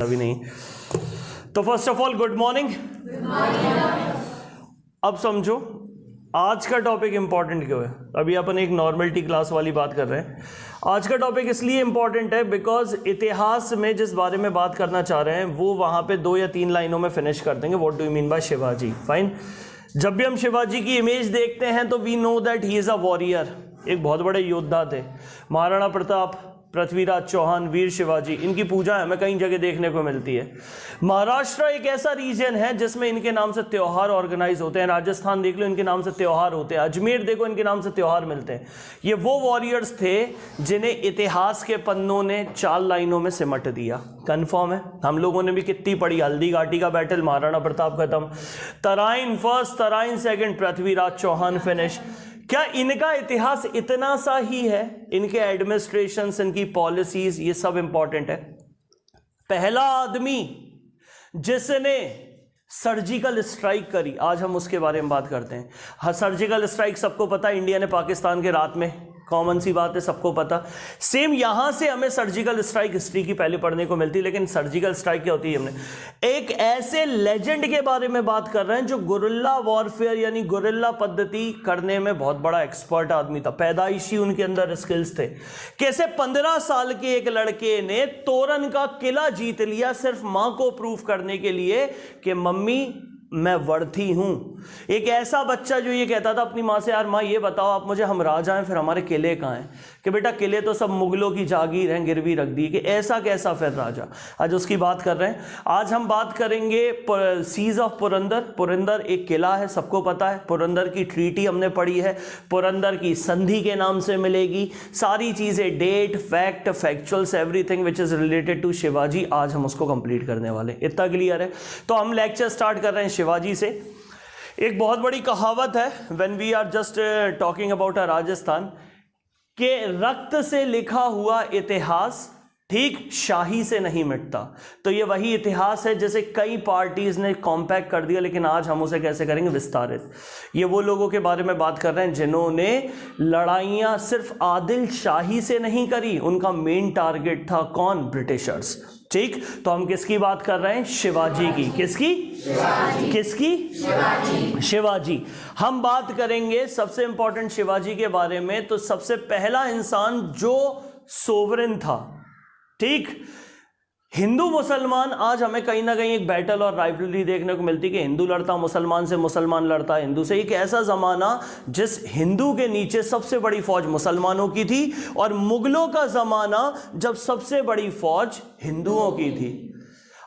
अभी नहीं। तो first of all good morning. अब समझो आज का टॉपिक इंपॉर्टेंट क्यों है। अभी अपन एक नॉर्मलिटी क्लास वाली बात कर रहे हैं। आज का टॉपिक इसलिए इंपॉर्टेंट है बिकॉज इतिहास में जिस बारे में बात करना चाह रहे हैं वो वहां पे 2 या 3 लाइनों में फिनिश कर देंगे। What do you mean by Shivaji. Fine. जब भी हम शिवाजी की इमेज देखते हैं तो we know that he is a warrior, एक बहुत बड़े योद्धा थे। महाराणा प्रताप, पृथ्वीराज चौहान, वीर शिवाजी, इनकी पूजा हमें कई जगह देखने को मिलती है। महाराष्ट्र एक ऐसा रीजन है जिसमें इनके नाम से त्योहार ऑर्गेनाइज होते हैं। राजस्थान देख लो, इनके नाम से त्योहार होते हैं। अजमेर देखो, इनके नाम से त्योहार मिलते हैं। ये वो वॉरियर्स थे जिन्हें इतिहास के पन्नों ने 4 लाइनों में सिमट दिया। कंफर्म है। हम लोगों ने भी कितनी पढ़ी। हल्दी घाटी का बैटल, महाराणा प्रताप खत्म, Tarain first, Tarain second, Prithviraj Chauhan finish. क्या इनका इतिहास इतना सा ही है? इनके एडमिनिस्ट्रेशन, इनकी पॉलिसीज, ये सब इंपॉर्टेंट है। पहला आदमी जिसने सर्जिकल स्ट्राइक करी, आज हम उसके बारे में बात करते हैं। हाँ, सर्जिकल स्ट्राइक सबको पता है, इंडिया ने पाकिस्तान के रात में, कॉमन सी बात है, सबको पता। सेम यहां से हमें सर्जिकल स्ट्राइक हिस्ट्री की पहले पढ़ने को मिलती है। लेकिन सर्जिकल स्ट्राइक क्या होती है? हमने एक ऐसे लेजेंड के बारे में बात कर रहे हैं जो गुरिल्ला वॉरफेयर यानी गुरिल्ला पद्धति करने में बहुत बड़ा एक्सपर्ट आदमी था। पैदाइशी उनके अंदर स्किल्स थे। कैसे 15 साल के एक लड़के ने तोरन का किला जीत लिया सिर्फ मां को प्रूफ करने के लिए कि मम्मी मैं वर्दी हूं। एक ऐसा बच्चा जो ये कहता था अपनी मां से, यार मां ये बताओ आप मुझे, हम राजा हैं, फिर हमारे किले कहां हैं? कि बेटा किले तो सब मुगलों की जागीर हैं, गिरवी रख दी। कि ऐसा कैसा फिर राजा? आज उसकी बात कर रहे हैं। आज हम बात करेंगे सीज ऑफ पुरंदर। पुरंदर एक किला है, सबको पता है। पुरंदर की ट्रीटी हमने पढ़ी है, पुरंदर की संधि के नाम से मिलेगी। सारी चीजें, date, fact, factuals, everything which is related to Shivaji, आज हम उसको कंप्लीट करने वाले। इतना क्लियर है? तो हम लेक्चर स्टार्ट कर रहे हैं शिवाजी से। एक बहुत बड़ी कहावत है when we are just talking about a Rajasthan, के रक्त से लिखा हुआ इतिहास ठीक शाही से नहीं मिटता। तो ये वही इतिहास है जिसे कई पार्टीज ने कॉम्पैक्ट कर दिया, लेकिन आज हम उसे कैसे करेंगे? विस्तारित। ये वो लोगों के बारे में बात कर रहे हैं जिन्होंने लड़ाइयां सिर्फ आदिल शाही से नहीं करी। उनका मेन टारगेट था कौन? ब्रिटिशर्स। ठीक। तो हम किसकी बात कर रहे हैं? शिवाजी की। किसकी? शिवाजी। किसकी? शिवाजी। शिवाजी। हम बात करेंगे सबसे इंपॉर्टेंट शिवाजी के बारे में। तो सबसे पहला इंसान जो सोवरेन था। ठीक। हिंदू मुसलमान, आज हमें कहीं ना कहीं एक बैटल और राइवलरी देखने को मिलती है कि हिंदू लड़ता मुसलमान से, मुसलमान लड़ता हिंदू से। एक ऐसा जमाना जिस हिंदू के नीचे सबसे बड़ी फौज मुसलमानों की थी, और मुगलों का जमाना जब सबसे बड़ी फौज हिंदुओं की थी।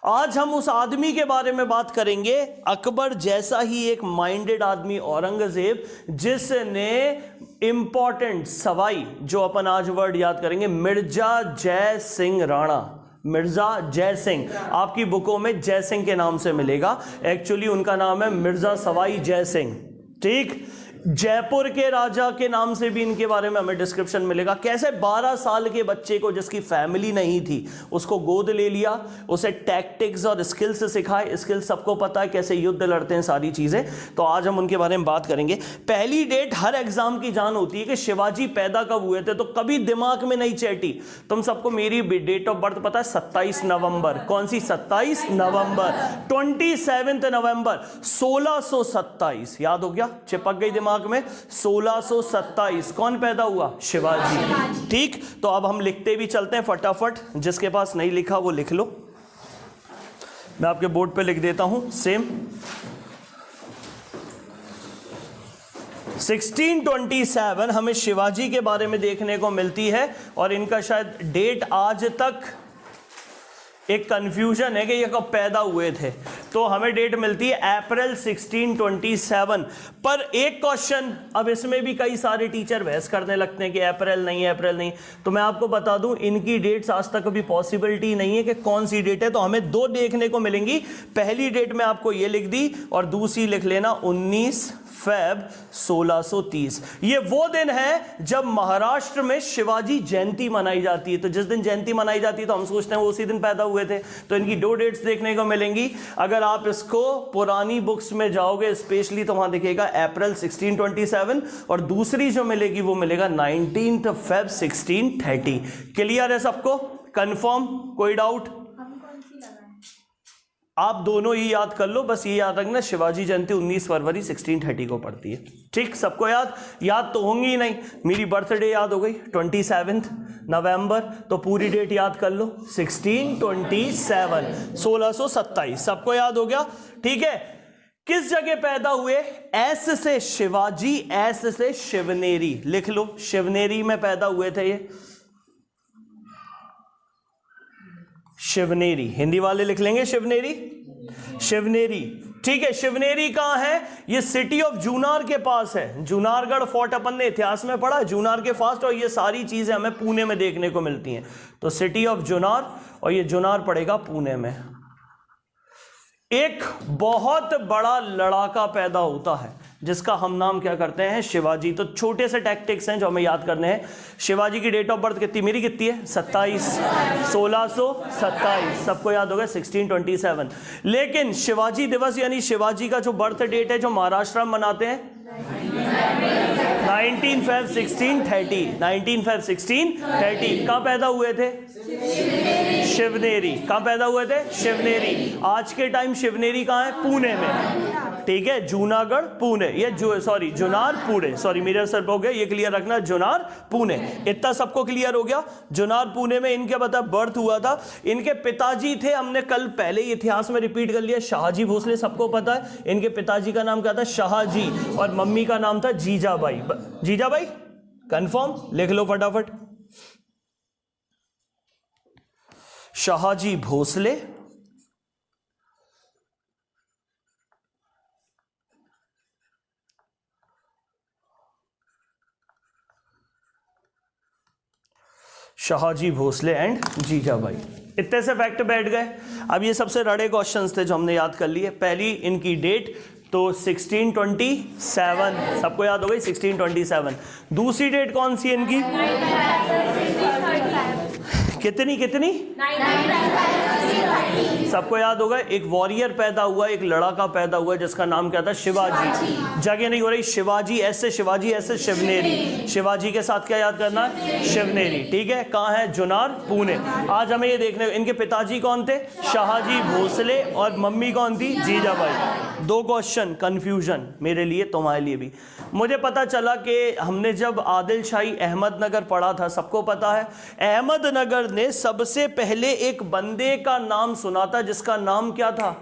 आज हम उस आदमी के बारे में बात करेंगे, अकबर जैसा ही एक माइंडेड आदमी, औरंगजेब, जिसने इंपॉर्टेंट सवाई, जो अपन आज वर्ड याद करेंगे, मिर्जा जय सिंह राणा। मिर्जा जय सिंह आपकी बुकों में जय सिंह के नाम से मिलेगा। एक्चुअली उनका नाम है मिर्जा सवाई जय सिंह। ठीक। जयपुर के राजा के नाम से भी इनके बारे में हमें डिस्क्रिप्शन मिलेगा। कैसे 12 साल के बच्चे को, जिसकी फैमिली नहीं थी, उसको गोद ले लिया, उसे टैक्टिक्स और स्किल्स सिखाए। स्किल्स सबको पता है, कैसे युद्ध लड़ते हैं, सारी चीजें। तो आज हम उनके बारे में बात करेंगे। पहली डेट हर एग्जाम की जान होती है कि शिवाजी पैदा कब हुए थे, तो कभी दिमाग में नहीं चैटी। तुम सबको मेरी डेट ऑफ बर्थ पता है? 27 नवंबर। कौन सी? 27 नवंबर। 27 नवंबर 1627। याद हो गया? चिपक गई दिमाग में। 1627 कौन पैदा हुआ? शिवाजी। ठीक। तो अब हम लिखते भी चलते हैं फटाफट। जिसके पास नहीं लिखा वो लिख लो, मैं आपके बोर्ड पे लिख देता हूं। सेम 1627 हमें शिवाजी के बारे में देखने को मिलती है। और इनका शायद डेट आज तक एक कंफ्यूजन है कि ये कब पैदा हुए थे। तो हमें डेट मिलती है अप्रैल 1627। पर एक क्वेश्चन, अब इसमें भी कई सारे टीचर बहस करने लगते हैं कि अप्रैल नहीं, अप्रैल नहीं। तो मैं आपको बता दूं, इनकी डेट्स आज तक कभी पॉसिबिलिटी नहीं है कि कौन सी डेट है। तो हमें 2 देखने को मिलेंगी। पहली डेट में आपको ये लिख दी, और दूसरी लिख लेना 19 फेब 1630। ये वो दिन है जब महाराष्ट्र में शिवाजी जयंती मनाई जाती है। तो जिस दिन जयंती मनाई जाती है तो हम सोचते हैं वो उसी दिन पैदा हुए थे। तो इनकी 2 डेट्स देखने को मिलेंगी। अगर आप इसको पुरानी बुक्स में जाओगे स्पेशली, तो वहां दिखेगा अप्रैल 1627, और दूसरी जो मिलेगी वो मिलेगा 19 फेब 1630। क्लियर है सबको? कंफर्म? कोई डाउट? हम कौन सी लगाएं? आप दोनों ही याद कर लो, बस ये याद रखना शिवाजी जयंती 19 फरवरी 1630 को पड़ती है। ठीक, सबको याद तो होंगी ही नहीं। मेरी बर्थडे याद हो गई 27 नवंबर, तो पूरी डेट याद कर लो 1627, 1627, सबको याद हो गया। ठीक है, किस जगह पैदा हुए? एस से शिवाजी, एस से शिवनेरी, लिख लो, शिवनेरी में पैदा हुए थे ये, शिवनेरी, हिंदी वाले लिख लेंगे शिवनेरी, शिवनेरी। ठीक है, शिवनेरी कहां है? ये सिटी ऑफ जूनार के पास है। जूनारगढ़ फोर्ट अपन ने इतिहास में पढ़ा, जूनार के पास, और ये सारी चीजें हमें पुणे में देखने को मिलती हैं। तो सिटी ऑफ जूनार, और ये जूनार पड़ेगा पुणे में। एक बहुत बड़ा लड़ाका पैदा होता है जिसका हम नाम क्या करते हैं? शिवाजी। तो छोटे से टैक्टिक्स हैं जो हमें याद करने हैं। शिवाजी की डेट ऑफ बर्थ कितनी? मेरी कितनी है? 27, 1627, सबको याद होगा 1627। लेकिन शिवाजी दिवस यानी शिवाजी का जो बर्थ डेट है, जो महाराष्ट्र में मनाते हैं, 19 फेब 1630, 19 फेब 1630। कहां पैदा हुए थे? शिवनेरी। कहां पैदा हुए थे? शिवनेरी। आज के टाइम शिवनेरी कहां है? पुणे में। ठीक है, जूनागढ़ पुणे, ये जुनार पुणे, सॉरी मेरे सर पे हो गया, ये क्लियर रखना, जुनार पुणे। इतना सबको क्लियर हो गया। जुनार पुणे में इनके बता बर्थ हुआ था। इनके पिताजी थे, हमने कल पहले ही इतिहास में रिपीट कर लिया, शाहजी भोसले, सबको पता है। इनके पिताजी का नाम क्या था? शाहजी, और मम्मी का नाम था जीजाबाई। जीजाबाई कंफर्म, लिख लो फटाफट। शाहजी भोसले, शाहजी भोसले एंड जीजाबाई। इतने से फैक्ट बैठ गए। अब ये सबसे रड़े क्वेश्चंस थे जो हमने याद कर लिए। पहली इनकी डेट तो 1627, सबको याद हो गई 1627। दूसरी डेट कौन सी है इनकी? कितनी कितनी? सबको याद होगा। एक वॉरियर पैदा हुआ, एक लड़ाका पैदा हुआ जिसका नाम क्या था? शिवाजी। जगह नहीं हो रही, शिवाजी ऐसे, शिवाजी ऐसे, शिवनेरी। शिवाजी के साथ क्या याद करना है? शिवनेरी। ठीक है, कहाँ है? जुनार पुणे। आज हमें ये देखने, इनके पिताजी कौन थे? शाहजी भोसले, और मम्मी कौन थी? जीजाबाई। दो क्वेश्चन कंफ्यूजन मेरे लिए, तुम्हारे लिए भी। मुझे पता चला कि हमने जब आदिल शाही अहमदनगर पढ़ा था, सबको पता है, अहमदनगर ने सबसे पहले एक बंदे का नाम सुना था जिसका नाम क्या था?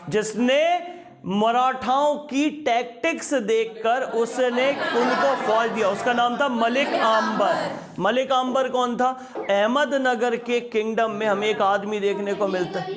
जिसने मराठाओं की टैक्टिक्स देखकर उसने उनको फौज दिया, उसका नाम था मलिक आम्बर। मलिक आम्बर कौन था? अहमदनगर के किंगडम में हमें एक आदमी देखने को मिलता है,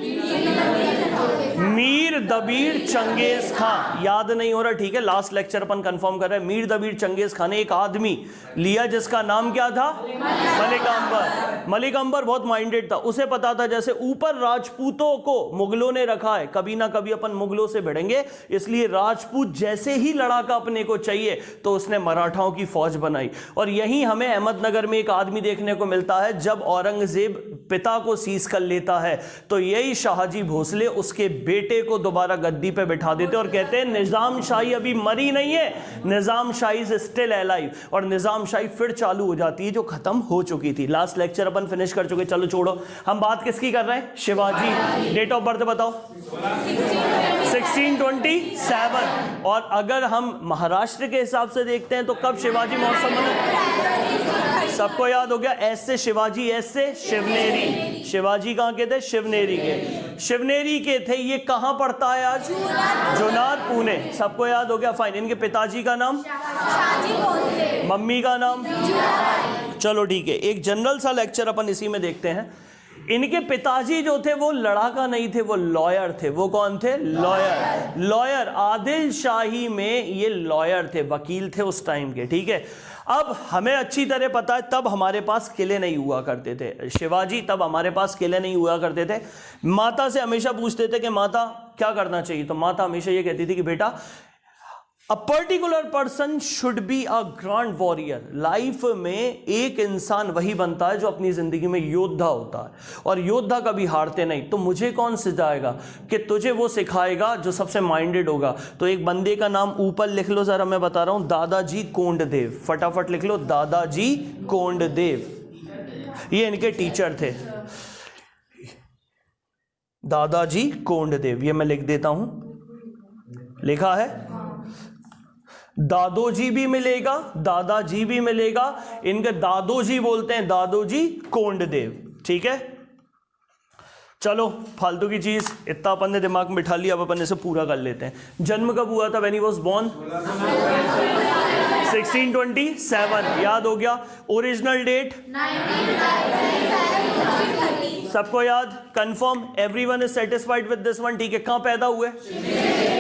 मीर दबीर चंगेज खान। याद नहीं हो रहा? ठीक है, लास्ट लेक्चर अपन कंफर्म कर रहे हैं। मीर दबीर चंगेज खान ने एक आदमी लिया जिसका नाम क्या था? मलिक आम्बर। मलिक आम्बर बहुत माइंडेड था, उसे पता था जैसे ऊपर राजपूतों को मुगलों ने रखा है, कभी ना कभी अपन मुगलों से भिड़ेंगे, इसलिए राजपूत जैसे ही लड़ाका अपने को चाहिए तो उसने मराठाओं की फौज बनाई। और यहीं हमें अहमदनगर में एक आदमी देखने को मिलता है, जब औरंगजेब पिता को सीज कर लेता है तो यही शाहजी भोसले उसके बेटे को दोबारा गद्दी पे बिठा देते और कहते हैं निजाम शाही अभी मरी नहीं है, निजाम शाही इज स्टिल अलाइव, और निजाम शाही फिर चालू हो जाती है जो खत्म हो चुकी थी। लास्ट लेक्चर अपन फिनिश कर चुके। चलो छोड़ो, हम बात किसकी कर रहे हैं? शिवाजी। डेट ऑफ बर्थ बताओ। 1627। और अगर हम महाराष्ट्र के हिसाब से देखते हैं तो कब शिवाजी महोत्सव मना? सबको याद हो गया, एस से शिवाजी, एस से शिवनेरी। शिवाजी कहां के थे? शिवनेरी के। शिवनेरी के थे। ये कहां पड़ता है आज? जुनार पुणे। सबको याद हो गया, फाइन। इनके पिताजी का नाम? मम्मी का नाम? चलो ठीक है, एक जनरल सा लेक्चर अपन इसी में देखते हैं। इनके पिताजी जो थे वो लड़ाका नहीं थे, वो लॉयर थे। वो कौन थे? लॉयर। लॉयर आदिल शाही में ये लॉयर थे, वकील थे उस टाइम के। ठीक है, अब हमें अच्छी तरह पता है तब हमारे पास किले नहीं हुआ करते थे। शिवाजी तब हमारे पास किले नहीं हुआ करते थे। माता से हमेशा पूछते थे कि माता क्या करना चाहिए, तो माता हमेशा ये कहती थी कि बेटा a particular person should be a grand warrior. Life में एक इंसान वही बनता है जो अपनी जिंदगी में योद्धा होता है, और योद्धा कभी हारते नहीं। तो मुझे कौन सिखाएगा? कि तुझे वो सिखाएगा जो सबसे माइंडेड होगा। तो एक बंदे का नाम ऊपर लिख लो जरा, मैं बता रहा हूं, दादाजी कोंडदेव। फटाफट लिख लो, दादाजी कोंडदेव। ये इनके टीचर थे। दादाजी कोंडदेव, ये मैं लिख देता हूं, लिखा है। दादोजी भी मिलेगा, दादाजी भी मिलेगा, इनके दादोजी बोलते हैं, दादोजी कोंडदेव, ठीक है। चलो फालतू की चीज इतना अपन ने दिमाग में बिठा लिया, अब अपन इसे पूरा कर लेते हैं। जन्म कब हुआ था? व्हेन ही वाज बोर्न 1627, याद हो गया। ओरिजिनल डेट सबको याद, confirm, everyone is satisfied with this one, ठीक है। कहां पैदा हुए?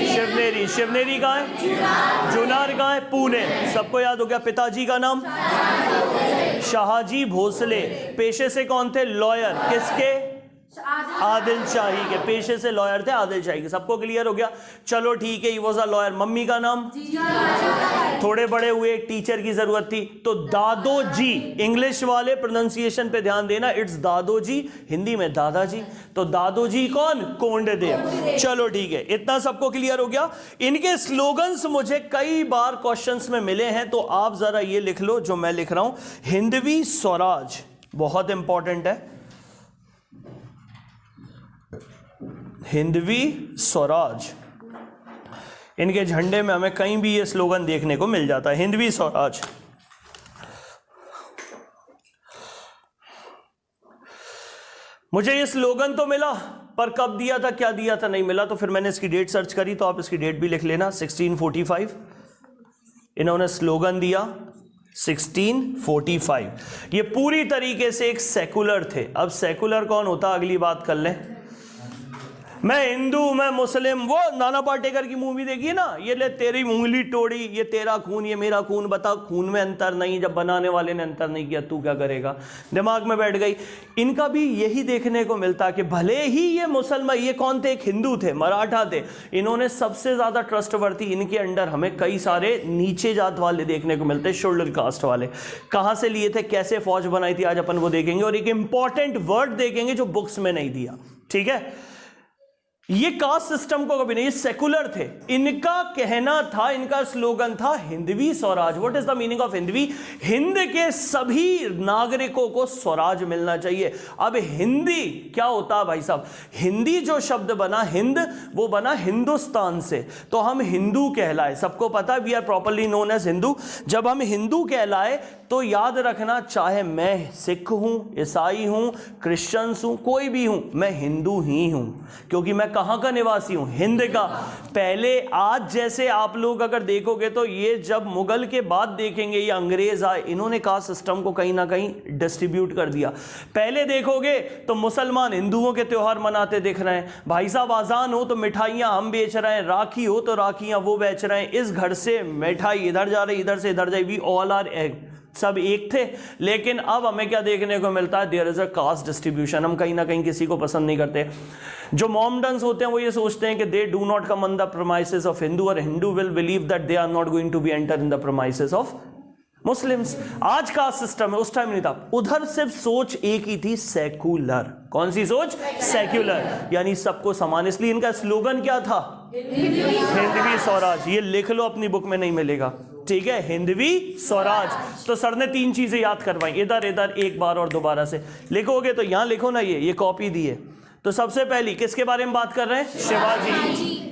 शिवनेरी। शिवनेरी कहां है? जुनार कहां है? पुणे, सबको याद हो गया। पिताजी का नाम? शाहजी भोसले। पेशे से कौन थे? लॉयर। किसके? आदिल शाही के। पेशे से लॉयर थे, आदिल शाही के। सबको क्लियर हो गया? चलो ठीक है, he was a lawyer. Mummy का नाम? थोड़े बड़े हुए, एक टीचर की जरूरत थी, तो दादोजी। इंग्लिश वाले प्रोनाउंसिएशन पे ध्यान देना, इट्स दादोजी, हिंदी में दादाजी। तो दादोजी कौन? कोंडदेव। चलो ठीक है, इतना सबको क्लियर हो गया। इनके स्लोगन्स मुझे कई बार क्वेश्चंस में मिले हैं, तो आप जरा ये लिख लो जो मैं लिख रहा हूं, हिंदवी स्वराज, बहुत इंपॉर्टेंट है। हिंदवी स्वराज, इनके झंडे में हमें कहीं भी ये स्लोगन देखने को मिल जाता है, हिंदवी स्वराज। मुझे ये स्लोगन तो मिला, पर कब दिया था, क्या दिया था, नहीं मिला। तो फिर मैंने इसकी डेट सर्च करी, तो आप इसकी डेट भी लिख लेना, 1645 इन्होंने स्लोगन दिया, 1645। ये पूरी तरीके से एक सेकुलर थे। अब सेकुलर कौन होता, अगली बात कर लें। मैं हिंदू, मैं मुस्लिम, वो नाना पाटेकर की मूवी देखिए ना, ये ले तेरी उंगली तोड़ी, ये तेरा खून, ये मेरा खून, बता खून में अंतर नहीं, जब बनाने वाले ने अंतर नहीं किया तू क्या करेगा, दिमाग में बैठ गई। इनका भी यही देखने को मिलता कि भले ही ये मुसलमान, ये कौन थे, एक हिंदू थे, मराठा थे, इन्होंने सबसे ज्यादा ट्रस्टवर्थी, इनके अंडर हमें कई सारे नीचे जात वाले देखने को मिलते, शेड्यूल्ड कास्ट वाले। कहां से लिए थे, कैसे फौज बनाई थी, आज अपन वो देखेंगे। और एक इंपॉर्टेंट वर्ड देखेंगे जो बुक्स में नहीं दिया, ठीक है। ये कास्ट सिस्टम को कभी नहीं, ये सेकुलर थे। इनका कहना था, इनका स्लोगन था Hindavi Swaraj. What is the meaning of Hindavi? Hind के सभी नागरिकों को स्वराज मिलना चाहिए। अब हिंदी क्या होता है भाई साहब? हिंदी जो शब्द बना, हिंद, वो बना हिंदुस्तान से, तो हम हिंदू कहलाए। सबको पता है we are properly known as Hindu. जब हम हिंदू कहलाए तो याद रखना, चाहे मैं सिख हूं, ईसाई हूं, क्रिश्चियंस हूं, कोई भी हूं, मैं हिंदू ही हूं, क्योंकि मैं कहां का निवासी हूं, हिंद का। पहले आज जैसे आप लोग अगर देखोगे तो ये जब मुगल के बाद देखेंगे, ये अंग्रेज आए, इन्होंने कास्ट सिस्टम को कहीं ना कहीं डिस्ट्रीब्यूट कर दिया। पहले देखोगे तो मुसलमान हिंदुओं के त्योहार मनाते दिख रहे हैं, भाई साहब आजान हो तो मिठाइयां हम बेच रहे हैं, राखी हो तो राखियां वो बेच रहे हैं, इस घर से मिठाई इधर जा रही, इधर से इधर जाए, वी ऑल आर एग, सब एक थे। लेकिन अब हमें क्या देखने को मिलता है, there is a caste distribution. हम कहीं ना कहीं किसी को पसंद नहीं करते। जो मॉमडन्स होते हैं वो ये सोचते हैं कि they do not come on the premises of Hindu, और Hindu will believe that they are not going to be enter in the premises of Muslims. आज कास्ट सिस्टम है, उस टाइम नहीं था। उधर सिर्फ सोच एक ही थी, सेकुलर। कौन सी सोच? सेक्युलर, यानी सबको समान। इसलिए इनका स्लोगन क्या था? हिंदवी स्वराज। ये लिख लो, अपनी बुक में नहीं मिलेगा, ठीक है, हिंदवी स्वराज। तो सर ने 3 चीजें याद करवाई, इधर इधर एक बार और दोबारा से लिखोगे तो यहां लिखो ना, ये कॉपी दी है। तो सबसे पहली किसके बारे में बात कर रहे हैं? शिवाजी।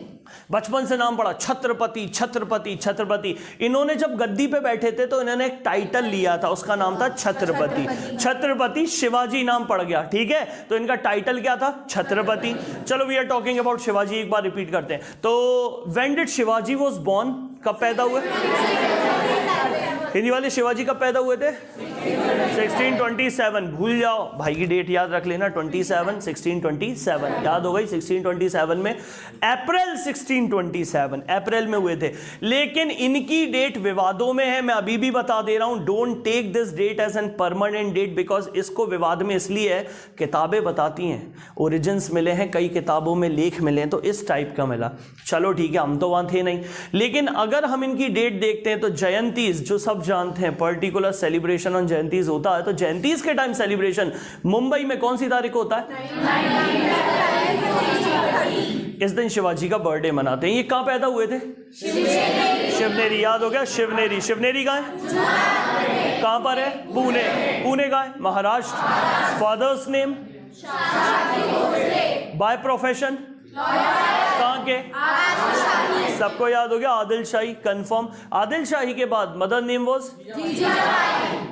बचपन से नाम पड़ा, छत्रपति छत्रपति छत्रपति। इन्होंने जब गद्दी पे बैठे थे तो इन्होंने एक टाइटल लिया था, उसका नाम था छत्रपति। छत्रपति शिवाजी नाम पड़ गया, ठीक है। तो इनका टाइटल क्या था? छत्रपति। चलो we are talking about Shivaji, एक बार रिपीट करते हैं। तो when did Shivaji was born? कब पैदा हुए? हिंदी वाले शिवाजी कब पैदा हुए थे? 1627। भूल जाओ, भाई की डेट याद रख लेना, 27 1627 याद हो गई। 1627 में अप्रैल 1627 अप्रैल में हुए थे। लेकिन इनकी डेट विवादों में है, मैं अभी भी बता दे रहा हूं। Don't take this date as an permanent date, because इसको विवाद में इसलिए है, किताबें बताती हैं, ओरिजिन्स मिले हैं, कई किताबों में लेख मिले हैं, तो इस टाइप का मिला। चलो ठीक है, हम तो वहां थे नहीं। लेकिन अगर हम इनकी डेट देखते हैं तो जयंतीज, जो सब जानते हैं, पर्टिकुलर सेलिब्रेशन ऑन जयंतीज होता है। तो जयंतीज के टाइम सेलिब्रेशन मुंबई में कौन सी तारीख को होता है? इस दिन शिवाजी का बर्थडे मनाते हैं। ये कहां पैदा हुए थे? शिवनेरी। याद हो गया, शिवनेरी। शिवनेरी कहां है? कहां पर है? पुणे। पुणे कहां है? Maharashtra. Father's name? By profession कहाँ के? सबको याद हो गया, आदिल शाही, कंफर्म। आदिल शाही के बाद मदर नेम वाज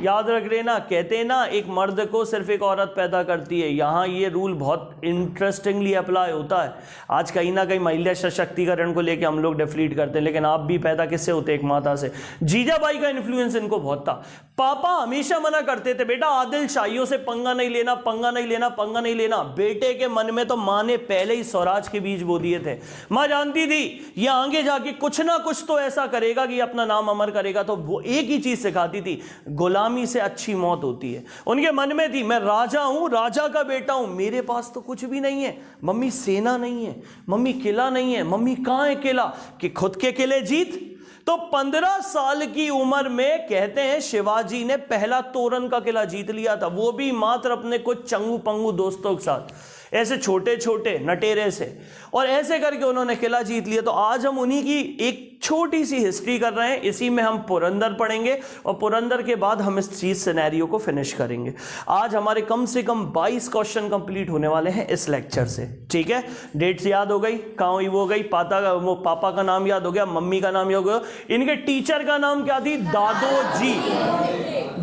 याद रख लेना। कहते हैं ना एक मर्द को सिर्फ एक औरत पैदा करती है, यहाँ ये रूल बहुत इंटरेस्टिंगली अप्लाई होता है। आज कहीं ना कहीं महिला सशक्तिकरण को लेकर हम लोग डिफलीट करते हैं, लेकिन आप भी पैदा किससे होते? एक माता से। जीजाबाई का इन्फ्लुएंस इनको बहुत था। पापा हमेशा मना करते थे बेटा आदिल शाहियों से पंगा नहीं लेना, पंगा नहीं लेना, पंगा नहीं लेना। बेटे के मन में तो माँ ने पहले ही स्वराज के बीज बो दिए थे। माँ जानती थी ये आगे जाके कुछ ना कुछ तो ऐसा करेगा कि अपना नाम अमर करेगा, तो वो एक ही चीज सिखाती थी, गुलामी से अच्छी मौत होती है। उनके मन में थी मैं राजा हूं, राजा का बेटा हूं, मेरे पास तो कुछ भी नहीं है। मम्मी सेना नहीं है, मम्मी किला नहीं है। मम्मी कहां है किला? कि खुद के किले जीत। तो 15 साल की उम्र में कहते हैं शिवाजी ने पहला तोरण का किला जीत लिया था, वो भी मात्र अपने कुछ चंगू पंगू दोस्तों के साथ, ऐसे छोटे छोटे नटेरे से, और ऐसे करके उन्होंने किला जीत लिया। तो आज हम उन्हीं की एक छोटी सी हिस्ट्री कर रहे हैं। इसी में हम पुरंदर पढ़ेंगे और पुरंदर के बाद हम इस चीज सिनेरियो को फिनिश करेंगे। आज हमारे कम से कम 22 क्वेश्चन कंप्लीट होने वाले हैं इस लेक्चर से, ठीक है? डेट्स याद हो गई, कहाँ हुई वो गई, पापा का नाम याद हो गया, मम्मी का नाम याद हो गया। इनके टीचर का नाम क्या थी? दादोजी।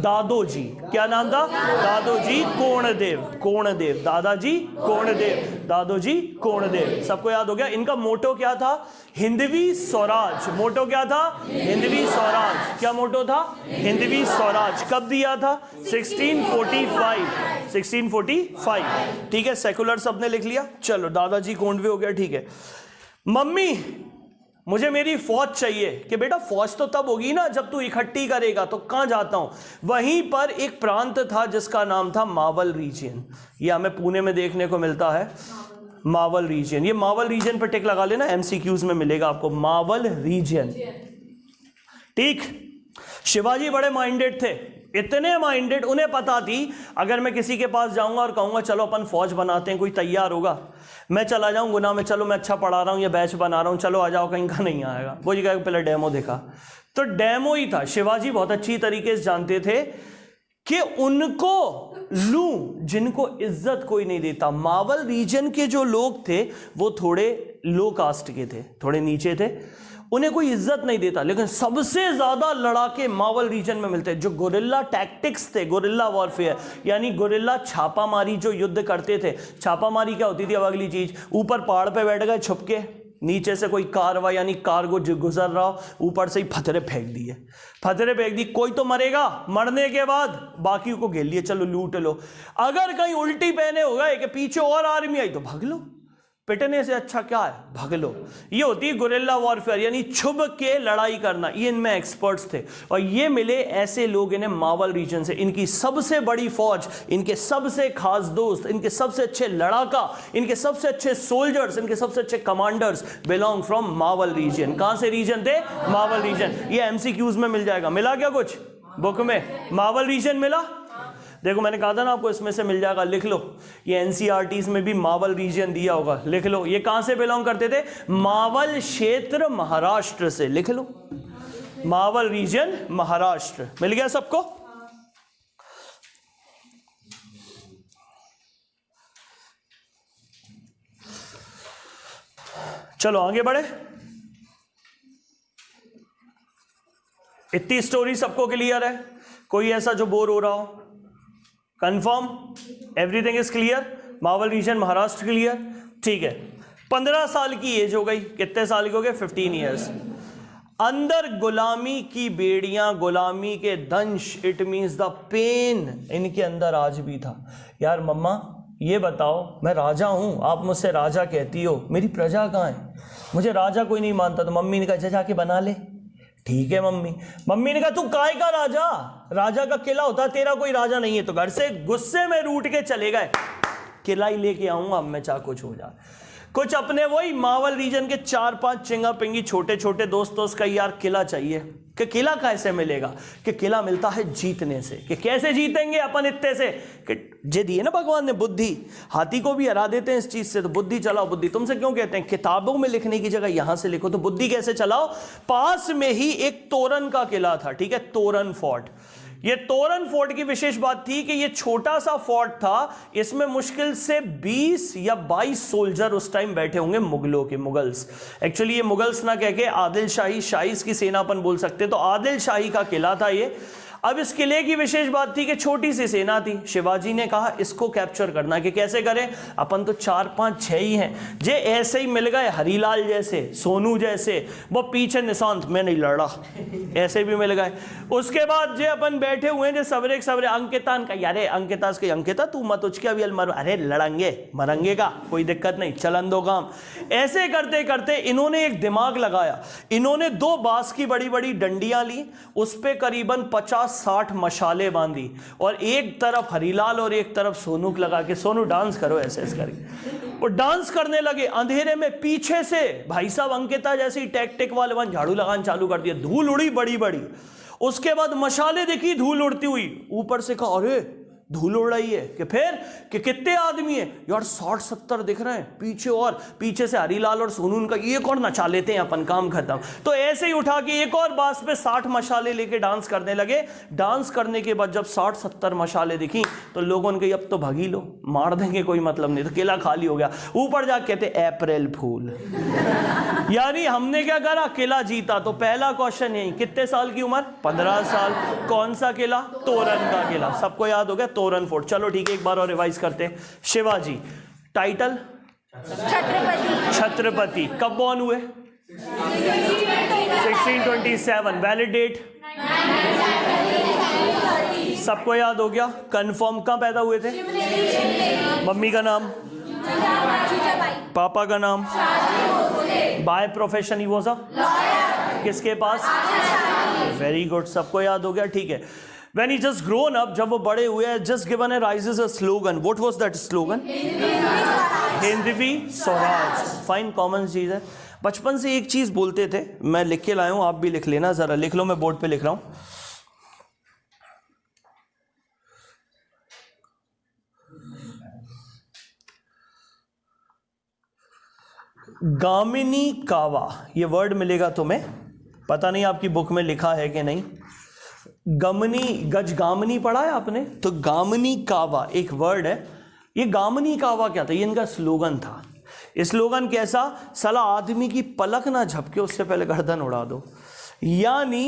दादोजी क्या नाम था? दादोजी कोणदेव। कोणदेव, दादाजी कोणदेव, दादोजी कोणदेव। सबको याद हो गया। इनका मोटो क्या था? हिंदवी स्वराज। मोटो क्या था? हिंदवी स्वराज। क्या मोटो था? हिंदवी स्वराज। कब दिया था? 1645। 1645, ठीक है। सेकुलर सबने लिख लिया। चलो दादाजी कोंडवे हो गया, ठीक है। मम्मी मुझे मेरी फौज चाहिए। कि बेटा फौज तो तब होगी ना जब तू इकट्ठी करेगा। तो कहां जाता हूं? वहीं पर एक प्रांत था जिसका नाम था मावल रीजन। ये हमें पुणे में देखने को मिलता है, मावल रीजन। ये मावल रीजन पर टिक लगा लेना, एमसीक्यूज में मिलेगा आपको, मावल रीजन, ठीक। शिवाजी बड़े माइंडेड थे, इतने माइंडेड, उन्हें पता थी अगर मैं किसी के पास जाऊंगा और कहूंगा चलो अपन फौज बनाते हैं, कोई तैयार होगा? मैं चला जाऊं गुना में, चलो मैं अच्छा पढ़ा रहा हूं या बैच बना रहा हूं, चलो आ जाओ, कहीं का नहीं आएगा। वो जगह पहले डेमो देखा, तो डेमो ही था। शिवाजी बहुत अच्छी तरीके से जानते थे कि उनको लूं जिनको इज्जत कोई नहीं देता। मावल रीजन के जो लोग थे वो थोड़े लो कास्ट के थे, थोड़े नीचे थे, उन्हें कोई इज्जत नहीं देता। लेकिन सबसे ज्यादा लड़ाके मावल रीजन में मिलते हैं। जो गोरिल्ला टैक्टिक्स थे, गोरिल्ला वॉरफेयर, यानी गोरिल्ला छापामारी जो युद्ध करते थे। छापामारी क्या होती थी? अब अगली चीज, ऊपर पहाड़ पे बैठ गए छुप के, नीचे से कोई कारवा यानी कार्गो गुजर रहा हो, ऊपर से ही फतरे फेंक दिए। फतरे फेंक दी, कोई तो मरेगा, मरने के बाद बाकी को घेर लिए, चलो लूट लो। अगर कहीं उल्टी पहने हो गए कि पीछे और आर्मी आई तो भाग लो, पिटने से अच्छा क्या है? भाग लो। ये होती है गुरिल्ला वॉरफेयर, यानी छुप के लड़ाई करना। ये इनमें एक्सपर्ट्स थे और ये मिले ऐसे लोग इन्हें मावल रीजन से। इनकी सबसे बड़ी फौज, इनके सबसे खास दोस्त, इनके सबसे अच्छे लड़ाका, इनके सबसे अच्छे सोल्जर्स, इनके सबसे अच्छे commanders belong from Maval region. कहां से रीजन थे? मावल रीजन। ये एमसीक्यूज में मिल जाएगा। मिला क्या कुछ बुक में? मावल रीजन मिला? देखो मैंने कहा था ना आपको इसमें से मिल जाएगा, लिख लो। ये एनसीईआरटीज में भी मावल रीजन दिया होगा, लिख लो। ये कहां से बिलोंग करते थे? मावल क्षेत्र महाराष्ट्र से, लिख लो। मावल रीजन महाराष्ट्र। मिल गया सबको? चलो आगे बढ़े। इतनी स्टोरी सबको क्लियर है? कोई ऐसा जो बोर हो रहा हो? Confirm? Everything is clear? Maval region Maharashtra clear, ठीक है। 15 साल की एज हो गई। कितने साल के हो गए? 15 ईयर्स। अंदर गुलामी की बेड़ियां, गुलामी के दंश, इट मींस द पेन इनके अंदर आज भी था। यार मम्मा ये बताओ, मैं राजा हूं, आप मुझसे राजा कहती हो, मेरी प्रजा कहां है? मुझे राजा कोई नहीं मानता। तो मम्मी ने कहा जाके बना ले। ठीक है मम्मी। मम्मी ने कहा तू काय का राजा? राजा का किला होता, तेरा कोई राजा नहीं है। तो घर से गुस्से में रूठ के चले गए, किला ही लेके आऊंगा अब मैं, चाहे कुछ हो जाए। कुछ अपने वही मावल रीजन के 4-5 चिंगा पिंगी छोटे छोटे दोस्तों का यार किला चाहिए। कि किला कैसे मिलेगा? कि किला मिलता है जीतने से। कि कैसे जीतेंगे अपन इतने से? कि जे दिए ना भगवान ने बुद्धि, हाथी को भी हरा देते हैं इस चीज से। तो बुद्धि चलाओ। बुद्धि तुमसे क्यों कहते हैं? किताबों में लिखने की जगह यहां से लिखो। तो बुद्धि कैसे चलाओ? पास में ही एक तोरण का किला था, ठीक है, तोरण फोर्ट। ये तोरन फोर्ट की विशेष बात थी कि ये छोटा सा फोर्ट था, इसमें मुश्किल से 20 या 22 सोल्जर उस टाइम बैठे होंगे मुगलों के, मुगल्स। एक्चुअली ये मुगल्स ना कह के आदिल शाही, शाहीस की सेना अपन बोल सकते, तो आदिल शाही का किला था ये। अब इस किले की विशेष बात थी कि छोटी सी सेना थी। शिवाजी ने कहा इसको कैप्चर करना, कि कैसे करें, अपन तो 4 5 6 ही हैं, जे ऐसे ही मिल गए हरीलाल जैसे, सोनू जैसे, वो पीछे निशांत मैं नहीं लड़ रहा, ऐसे भी मिल गए। उसके बाद जे अपन बैठे हुए हैं, जो सवरे सवरे, अंकिता का यारे अंकिता के अंकिता तू मत उचके अभी अलमर, अरे लड़ेंगे मरेंगे का कोई दिक्कत नहीं, चलन दो काम। ऐसे करते करते इन्होंने एक दिमाग लगाया, इन्होंने 2 बांस की बड़ी बड़ी डंडियां ली, उस पे करीबन 50-60 मशाले बांधी, और एक तरफ हरीलाल और एक तरफ सोनू लगा के, सोनू डांस करो ऐसे ऐसे करके, वो डांस करने लगे अंधेरे में। पीछे से भाई साहब अंकिता जैसे ही टेक वाले वन झाड़ू लगाना चालू कर दिया, धूल उड़ी बड़ी बड़ी। उसके बाद मशाले देखी धूल उड़ती हुई, ऊपर से कहा अरे धूल उड़ रही है, कि फिर कि कितने आदमी है यार, 60-70 दिख रहे हैं पीछे, और पीछे से हरीलाल और सोनू उनका एक और नचा लेते हैं अपन, काम खत्म। तो ऐसे ही उठा के एक और बांस पे 60 मशाले लेके डांस करने लगे। डांस करने के बाद जब 60-70 मशाले दिखी तो लोगों ने अब तो भागी लो, मार देंगे कोई मतलब नहीं, तो किला खाली हो गया। ऊपर जाके कहते अप्रैल फूल यानी हमने क्या करा, किला जीता। तो पहला क्वेश्चन यही, कितने साल की उम्र, 15 साल। कौन सा किला, तोरन का किला, सबको याद हो गया, तोरन फोर्ट। चलो ठीक है, एक बार और रिवाइज करते हैं। शिवाजी, टाइटल छत्रपति, कब बॉर्न हुए, 1627, वैलिड डेट सबको याद हो गया, कंफर्म। कहाँ पैदा हुए थे, मम्मी का नाम, पापा का नाम, बाय प्रोफेशन ही वो सब, किसके पास, वेरी गुड, सबको याद हो गया, ठीक है। When he just grown up, जब वो बड़े हुए, just given a rises a slogan. What was that slogan? Hindavi Swaraj. Fine, common चीज है। बचपन से एक चीज बोलते थे, मैं लिख के लाया हूं, आप भी लिख लेना, जरा लिख लो, मैं बोर्ड पे लिख रहा हूं। गामिनी कावा, ये वर्ड मिलेगा तुम्हें, पता नहीं आपकी बुक में लिखा है कि नहीं। गमनी, गजगामनी पढ़ा है आपने, तो गामनी कावा एक वर्ड है। ये गामनी कावा क्या था, ये इनका स्लोगन था। स्लोगन कैसा, साला आदमी की पलक ना झपके उससे पहले गर्दन उड़ा दो। यानी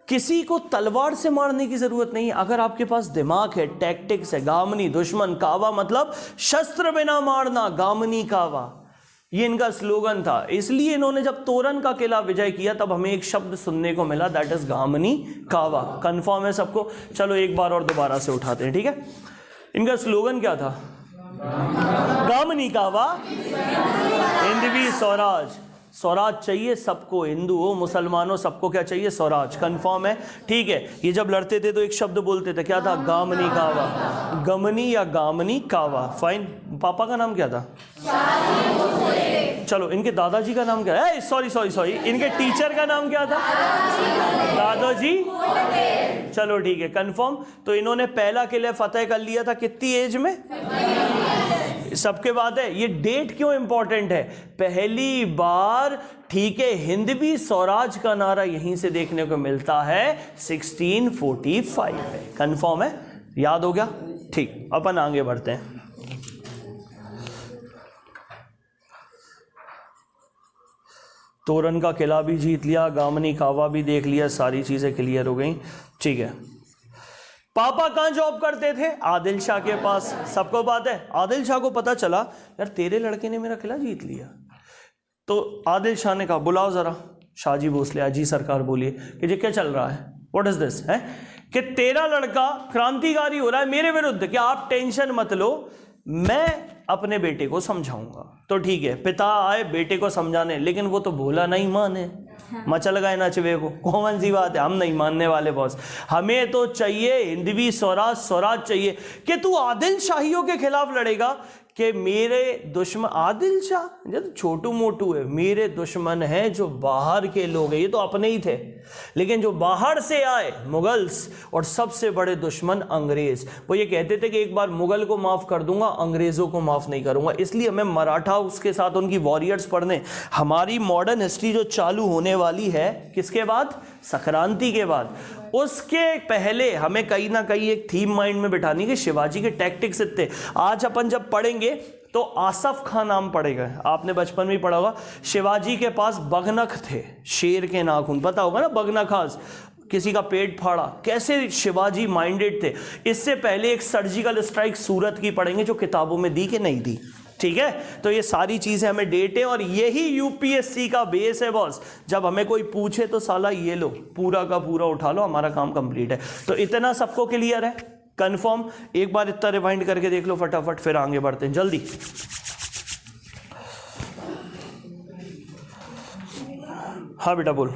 किसी को तलवार से मारने की जरूरत नहीं, अगर आपके पास दिमाग है, टैक्टिक्स है। गामनी दुश्मन, कावा मतलब शस्त्र बिना मारना, गामनी कावा, ये इनका स्लोगन था। इसलिए इन्होंने जब तोरन का किला विजय किया तब हमें एक शब्द सुनने को मिला, दैट इज गामनी कावा। कंफर्म है सबको। चलो एक बार और दोबारा से उठाते हैं, ठीक है। इनका स्लोगन क्या था, गामनी कावा, हिंदवी स्वराज। स्वराज चाहिए सबको, हिंदू हो मुसलमान हो, सबको क्या चाहिए, स्वराज। कंफर्म है, ठीक है। ये जब लड़ते थे तो एक शब्द बोलते थे, क्या था, गामनी कावा, गमनी या गामनी कावा। फाइन। पापा का नाम क्या था, चलो इनके दादाजी का नाम क्या है, सॉरी, इनके टीचर का नाम क्या था, दादाजी। चलो ठीक है, कंफर्म। तो इन्होंने पहला किला फतेह कर लिया था कितनी एज में, सबके बाद है। ये डेट क्यों इंपॉर्टेंट है, पहली बार, ठीक है, हिंदवी स्वराज का नारा यहीं से देखने को मिलता है 1645 में। कंफर्म है, याद हो गया, ठीक। अपन आगे बढ़ते हैं। तोरन का किला भी जीत लिया, गामनी कावा भी देख लिया, सारी चीजें क्लियर हो गई, ठीक है। पापा कहाँ जॉब करते थे, आदिल शाह के पास। सबको बात है, आदिल शाह को पता चला यार तेरे लड़के ने मेरा किला जीत लिया, तो आदिल शाह ने कहा बुलाओ जरा। शाहजी भोसले, अजी सरकार बोलिए कि जी क्या चल रहा है, व्हाट इज दिस, है कि तेरा लड़का क्रांतिकारी हो रहा है मेरे विरुद्ध, क्या आप टेंशन मत लो, मैं अपने बेटे को समझाऊंगा। तो ठीक है, पिता आए बेटे को समझाने, लेकिन वो तो बोला नहीं माने, मचल गए नचवे को। कॉमन सी बात है, हम नहीं मानने वाले बॉस, हमें तो चाहिए हिंदवी स्वराज, स्वराज चाहिए। कि तू आदिल शाहियों के खिलाफ लड़ेगा, कि मेरे दुश्मन, आदिल शाह ये तो छोटू मोटू है, मेरे दुश्मन हैं जो बाहर के लोग हैं, ये तो अपने ही थे, लेकिन जो बाहर से आए मुगल्स, और सबसे बड़े दुश्मन अंग्रेज। वो ये कहते थे कि एक बार मुगल को माफ़ कर दूंगा, अंग्रेज़ों को माफ़ नहीं करूंगा। इसलिए हमें मराठा उसके साथ उनकी वॉरियर्स पढ़ने, हमारी मॉडर्न हिस्ट्री जो चालू होने वाली है किसके बाद, संक्रांति के बाद, उसके पहले हमें कहीं ना कहीं एक थीम माइंड में बिठानी कि शिवाजी के टैक्टिक्स इतने। आज अपन जब पढ़ेंगे तो आसफ खां नाम पड़ेगा, आपने बचपन में पढ़ा होगा। शिवाजी के पास बगनख थे, शेर के नाखून, पता होगा ना, बगनखास, किसी का पेट फाड़ा, कैसे शिवाजी माइंडेड थे। इससे पहले एक सर्जिकल स्ट्राइक सूरत की पढ़ेंगे जो किताबों में दी कि नहीं दी, ठीक है। तो ये सारी चीजें हमें डेट है, और यही यूपीएससी का बेस है बॉस। जब हमें कोई पूछे तो साला ये लो, पूरा का पूरा उठा लो, हमारा काम कंप्लीट है। तो इतना सबको क्लियर है, कंफर्म। एक बार इतना रिवाइंड करके देख लो फटाफट, फिर आगे बढ़ते हैं जल्दी। हाँ बेटा बोल,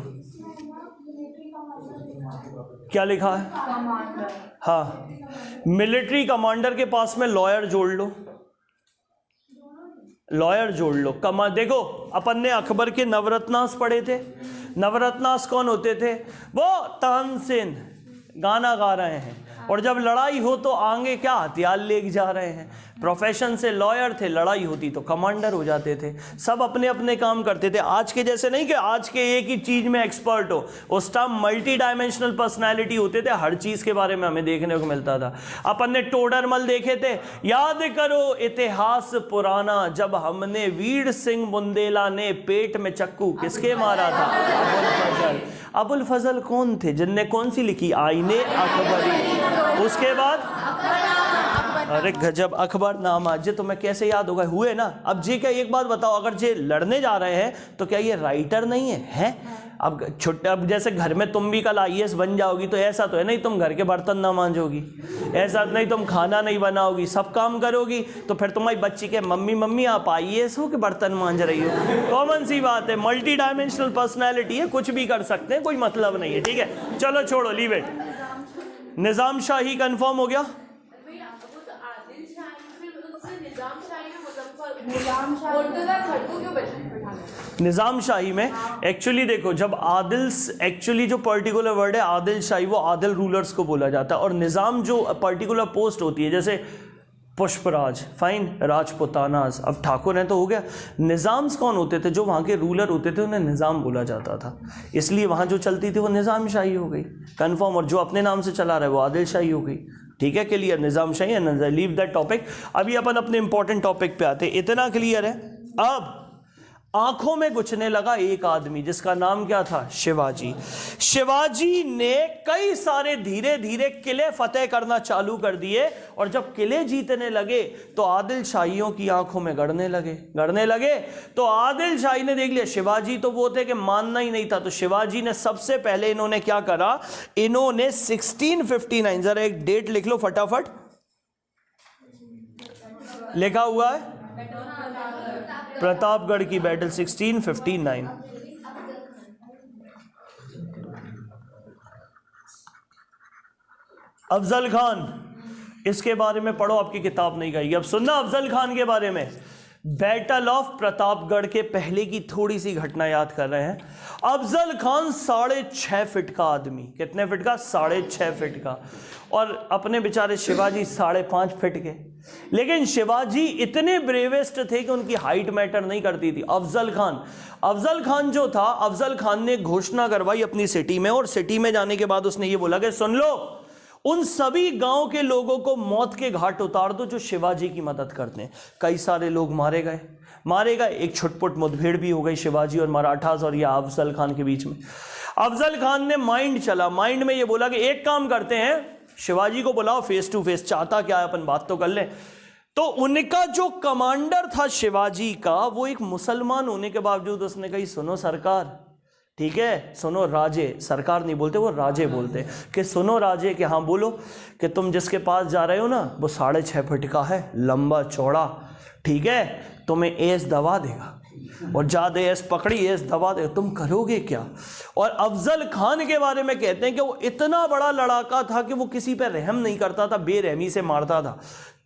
क्या लिखा है? हाँ, मिलिट्री कमांडर के पास में लॉयर जोड़ लो, लॉयर जोड़ लो। देखो अपन ने अकबर के नवरत्नास पढ़े थे। नवरत्नास कौन होते थे? वो तानसेन गाना गा रहे हैं, और जब लड़ाई हो तो आगे क्या हथियार लेके जा रहे हैं। प्रोफेशन से लॉयर थे, लड़ाई होती तो कमांडर हो जाते थे। सब अपने अपने काम करते थे, आज के जैसे नहीं कि आज के एक ही चीज में एक्सपर्ट हो। उस टाइम मल्टी डायमेंशनल पर्सनैलिटी होते थे, हर चीज के बारे में हमें देखने को मिलता था। अपन ने टोडरमल देखे थे, याद करो इतिहास पुराना, जब हमने वीर सिंह बुंदेला ने पेट में चक्कू किसके मारा था? अबुल फजल। अबुल फजल कौन थे? जिनने कौन सी लिखी? आईने अकबरी। उसके बाद अरे गजब, अकबर नाम आज जे तुम्हें कैसे याद होगा? हुए ना। अब जी क्या एक बात बताओ, अगर जे लड़ने जा रहे हैं तो क्या ये राइटर नहीं है? हैं? अब छुट्टे, अब जैसे घर में तुम भी कल आईएएस बन जाओगी तो ऐसा तो है नहीं तुम घर के बर्तन ना मांजोगी, ऐसा नहीं तुम खाना नहीं बनाओगी, सब काम करोगी। तो फिर तुम्हारी बच्ची के मम्मी मम्मी आप आईएएस हो कि बर्तन मांज रही हो? कॉमन सी बात है, मल्टी डायमेंशनल पर्सनैलिटी है, कुछ भी कर सकते हैं, कोई मतलब नहीं है, ठीक है। चलो छोड़ो, leave it. Nizam shahi confirm हो गया? निजाम शाही में एक्चुअली देखो, जब आदिल, एक्चुअली जो पर्टिकुलर वर्ड है आदिल शाही, वो आदिल रूलर्स को बोला जाता है। और निजाम जो पर्टिकुलर पोस्ट होती है, जैसे पुष्पराज, फाइन, राजपुतानास, अब ठाकुर हैं तो हो गया। निजाम्स कौन होते थे? जो वहाँ के रूलर होते थे उन्हें निज़ाम बोला जाता था, इसलिए वहाँ जो चलती थी वो निज़ाम शाही हो गई, कंफर्म। और जो अपने नाम से चला रहा है वो आदिल शाही हो गई, ठीक है, क्लियर। निज़ाम शाही है, लीव दैट टॉपिक। अभी अपन अपने इंपॉर्टेंट टॉपिक पे आते, इतना क्लियर है। अब आंखों में गुछने लगा एक आदमी, जिसका नाम क्या था? शिवाजी। शिवाजी ने कई सारे धीरे धीरे किले फतेह करना चालू कर दिए, और जब किले जीतने लगे तो आदिल शाहियों की आंखों में गड़ने लगे। तो आदिल शाही ने देख लिया, शिवाजी तो वो थे कि मानना ही नहीं था। तो शिवाजी ने सबसे पहले इन्होंने क्या करा, इन्होंने 1659, जरा एक डेट लिख लो फटाफट, लिखा हुआ है प्रतापगढ़ की बैटल 1659। अफजल खान, इसके बारे में पढ़ो, आपकी किताब नहीं कहेगी। अब सुनना अफजल खान के बारे में। बैटल ऑफ प्रतापगढ़ के पहले की थोड़ी सी घटना याद कर रहे हैं। अफजल खान 6.5 फीट का आदमी, कितने फीट का? 6.5 फीट का, और अपने बेचारे शिवाजी 5.5 फीट के। लेकिन शिवाजी इतने ब्रेवेस्ट थे कि उनकी हाइट मैटर नहीं करती थी। अफजल खान जो था, अफजल खान ने घोषणा करवाई अपनी सिटी में, और सिटी में जाने के बाद उसने ये बोला कि सुन लो, उन सभी गांव के लोगों को मौत के घाट उतार दो जो शिवाजी की मदद करते हैं। कई सारे लोग मारे गए। एक छुटपुट मुठभेड़ भी हो गई शिवाजी और मराठास और या अफजल खान के बीच में। अफजल खान ने माइंड में ये बोला कि एक काम करते हैं, शिवाजी को बुलाओ फेस टू फेस, चाहता क्या है अपन बात तो कर लें। तो उनका जो कमांडर था शिवाजी का, वो एक मुसलमान होने के बावजूद उसने कही, सुनो सरकार, ठीक है, सुनो राजे, सरकार नहीं बोलते वो राजे बोलते, कि सुनो राजे, कि हाँ बोलो, कि तुम जिसके पास जा रहे हो ना वो 6.5 फीट का है, लंबा चौड़ा, ठीक है, तुम्हें एस दबा देगा, और ज्यादा एस पकड़ी एस दबा देगा, तुम करोगे क्या? और अफजल खान के बारे में कहते हैं कि वो इतना बड़ा लड़ाका था कि वो किसी पे रहम नहीं करता था, बेरहमी से मारता था।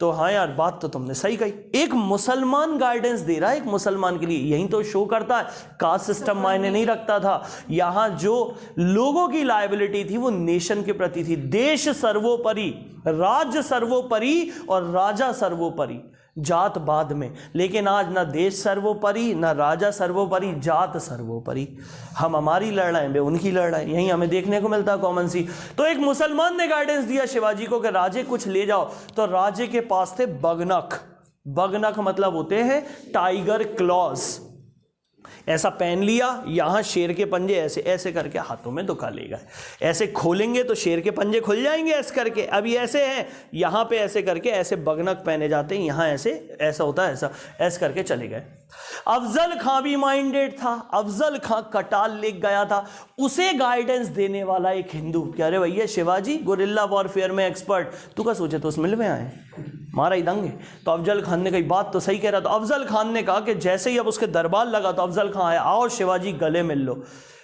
तो हाँ यार, बात तो तुमने सही कही। एक मुसलमान गाइडेंस दे रहा है एक मुसलमान के लिए, यही तो शो करता है कास्ट सिस्टम मायने नहीं रखता था। यहां जो लोगों की लायबिलिटी थी वो नेशन के प्रति थी। देश सर्वोपरि, राज्य सर्वोपरि और राजा सर्वोपरि, जात बाद में। लेकिन आज ना देश सर्वोपरि, ना राजा सर्वोपरि, जात सर्वोपरि। हम हमारी लड़ रहे हैं, वे उनकी लड़ रहे हैं, यही हमें देखने को मिलता है कॉमन सी। तो एक मुसलमान ने गाइडेंस दिया शिवाजी को कि राजे कुछ ले जाओ। तो राजे के पास थे बगनख। बगनख मतलब होते हैं टाइगर क्लॉज। ऐसा पहन लिया, यहां शेर के पंजे ऐसे ऐसे करके हाथों में दुखा लेगा। ऐसे खोलेंगे तो शेर के पंजे खुल जाएंगे ऐसे करके। अभी ऐसे हैं, यहां पे ऐसे करके ऐसे बगनक पहने जाते हैं, यहां ऐसे ऐसा होता है, ऐसा ऐसे करके चले गए। अफजल खां भी माइंडेड था। अफजल खां कटाल लेक गया था। उसे गाइडेंस देने वाला एक हिंदू, कह रहे भैया शिवाजी गुरिल्ला वॉरफेयर में एक्सपर्ट, तू क्या सोचे तो उस मिल में आए, मारा ही दंगे। तो अफजल खान ने कही बात तो सही कह रहा। तो अफजल खान ने कहा कि जैसे ही अब उसके दरबार लगा तो अफजल खान आया, आओ शिवाजी गले मिल लो।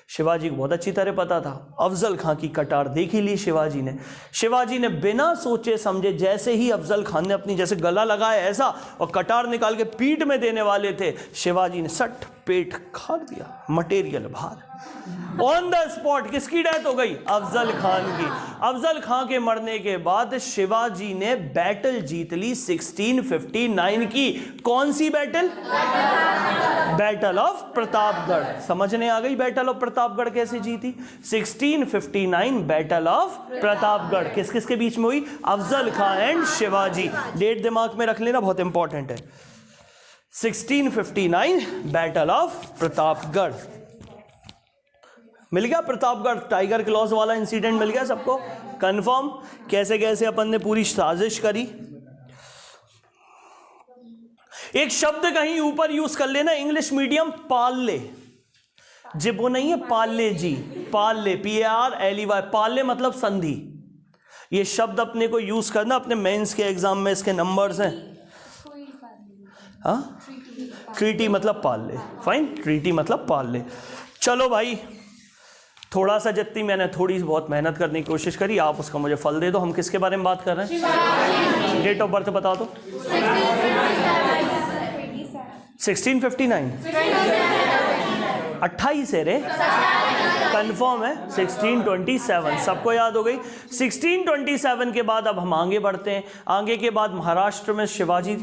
शिवाजी को बहुत अच्छी तरह पता था, अफजल खां की कटार देख ही ली शिवाजी ने। शिवाजी ने बिना सोचे समझे, जैसे ही अफजल खान ने अपनी जैसे गला लगाया ऐसा और कटार निकाल के पीठ में देने वाले थे, शिवाजी ने सट पेट खा दिया, मटेरियल बाहर। ऑन द स्पॉट किसकी डेथ हो गई? अफजल खान की। अफजल खान के मरने के बाद शिवाजी ने बैटल जीत ली 1659 की। कौन सी बैटल? Battle of Pratapgarh. समझने आ गई बैटल ऑफ प्रतापगढ़ कैसे जीती? 1659 बैटल ऑफ प्रतापगढ़ किस किस के बीच में हुई? अफजल खान एंड शिवाजी। डेट दिमाग में रख लेना, बहुत इंपॉर्टेंट है। 1659 बैटल ऑफ प्रतापगढ़। मिल गया प्रतापगढ़ टाइगर क्लॉज वाला इंसिडेंट मिल गया सबको कंफर्म? कैसे कैसे अपन ने पूरी साजिश करी। एक शब्द कहीं ऊपर यूज कर लेना, इंग्लिश मीडियम, पाले। जी वो नहीं है पाले जी, पाले, PARLEY, पाले मतलब संधि। ये शब्द अपने को यूज करना अपने मेंस के एग्जाम में, इसके नंबर्स हैं। हाँ, ट्रीटी मतलब पाले, फाइन, ट्रीटी मतलब पाले। चलो भाई, थोड़ा सा जितनी मैंने थोड़ी बहुत मेहनत करने की कोशिश करी, आप उसका मुझे फल दे दो। हम किसके बारे में बात कर रहे हैं? डेट ऑफ बर्थ बता दो। 1659 28 है रे, कंफर्म है। 1627 सबको याद हो गई। 1627 के बाद अब हम आगे बढ़ते हैं। आगे के बाद महाराष्ट्र में शिवाजी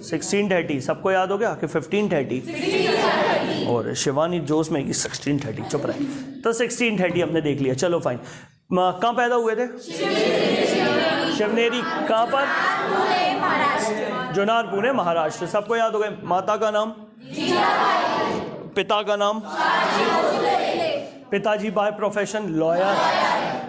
1630 सबको याद हो गया कि 1530 और शिवानी जोश में कि 1630। चुप रहे। तो 1630 हमने देख लिया, चलो फाइन। कहाँ पैदा हुए थे? शिवनेरी। कहाँ पर? जुनार, पुणे, महाराष्ट्र। सबको याद हो गए। माता का नाम? पिता का नाम? पिताजी बाय प्रोफेशन लॉयर,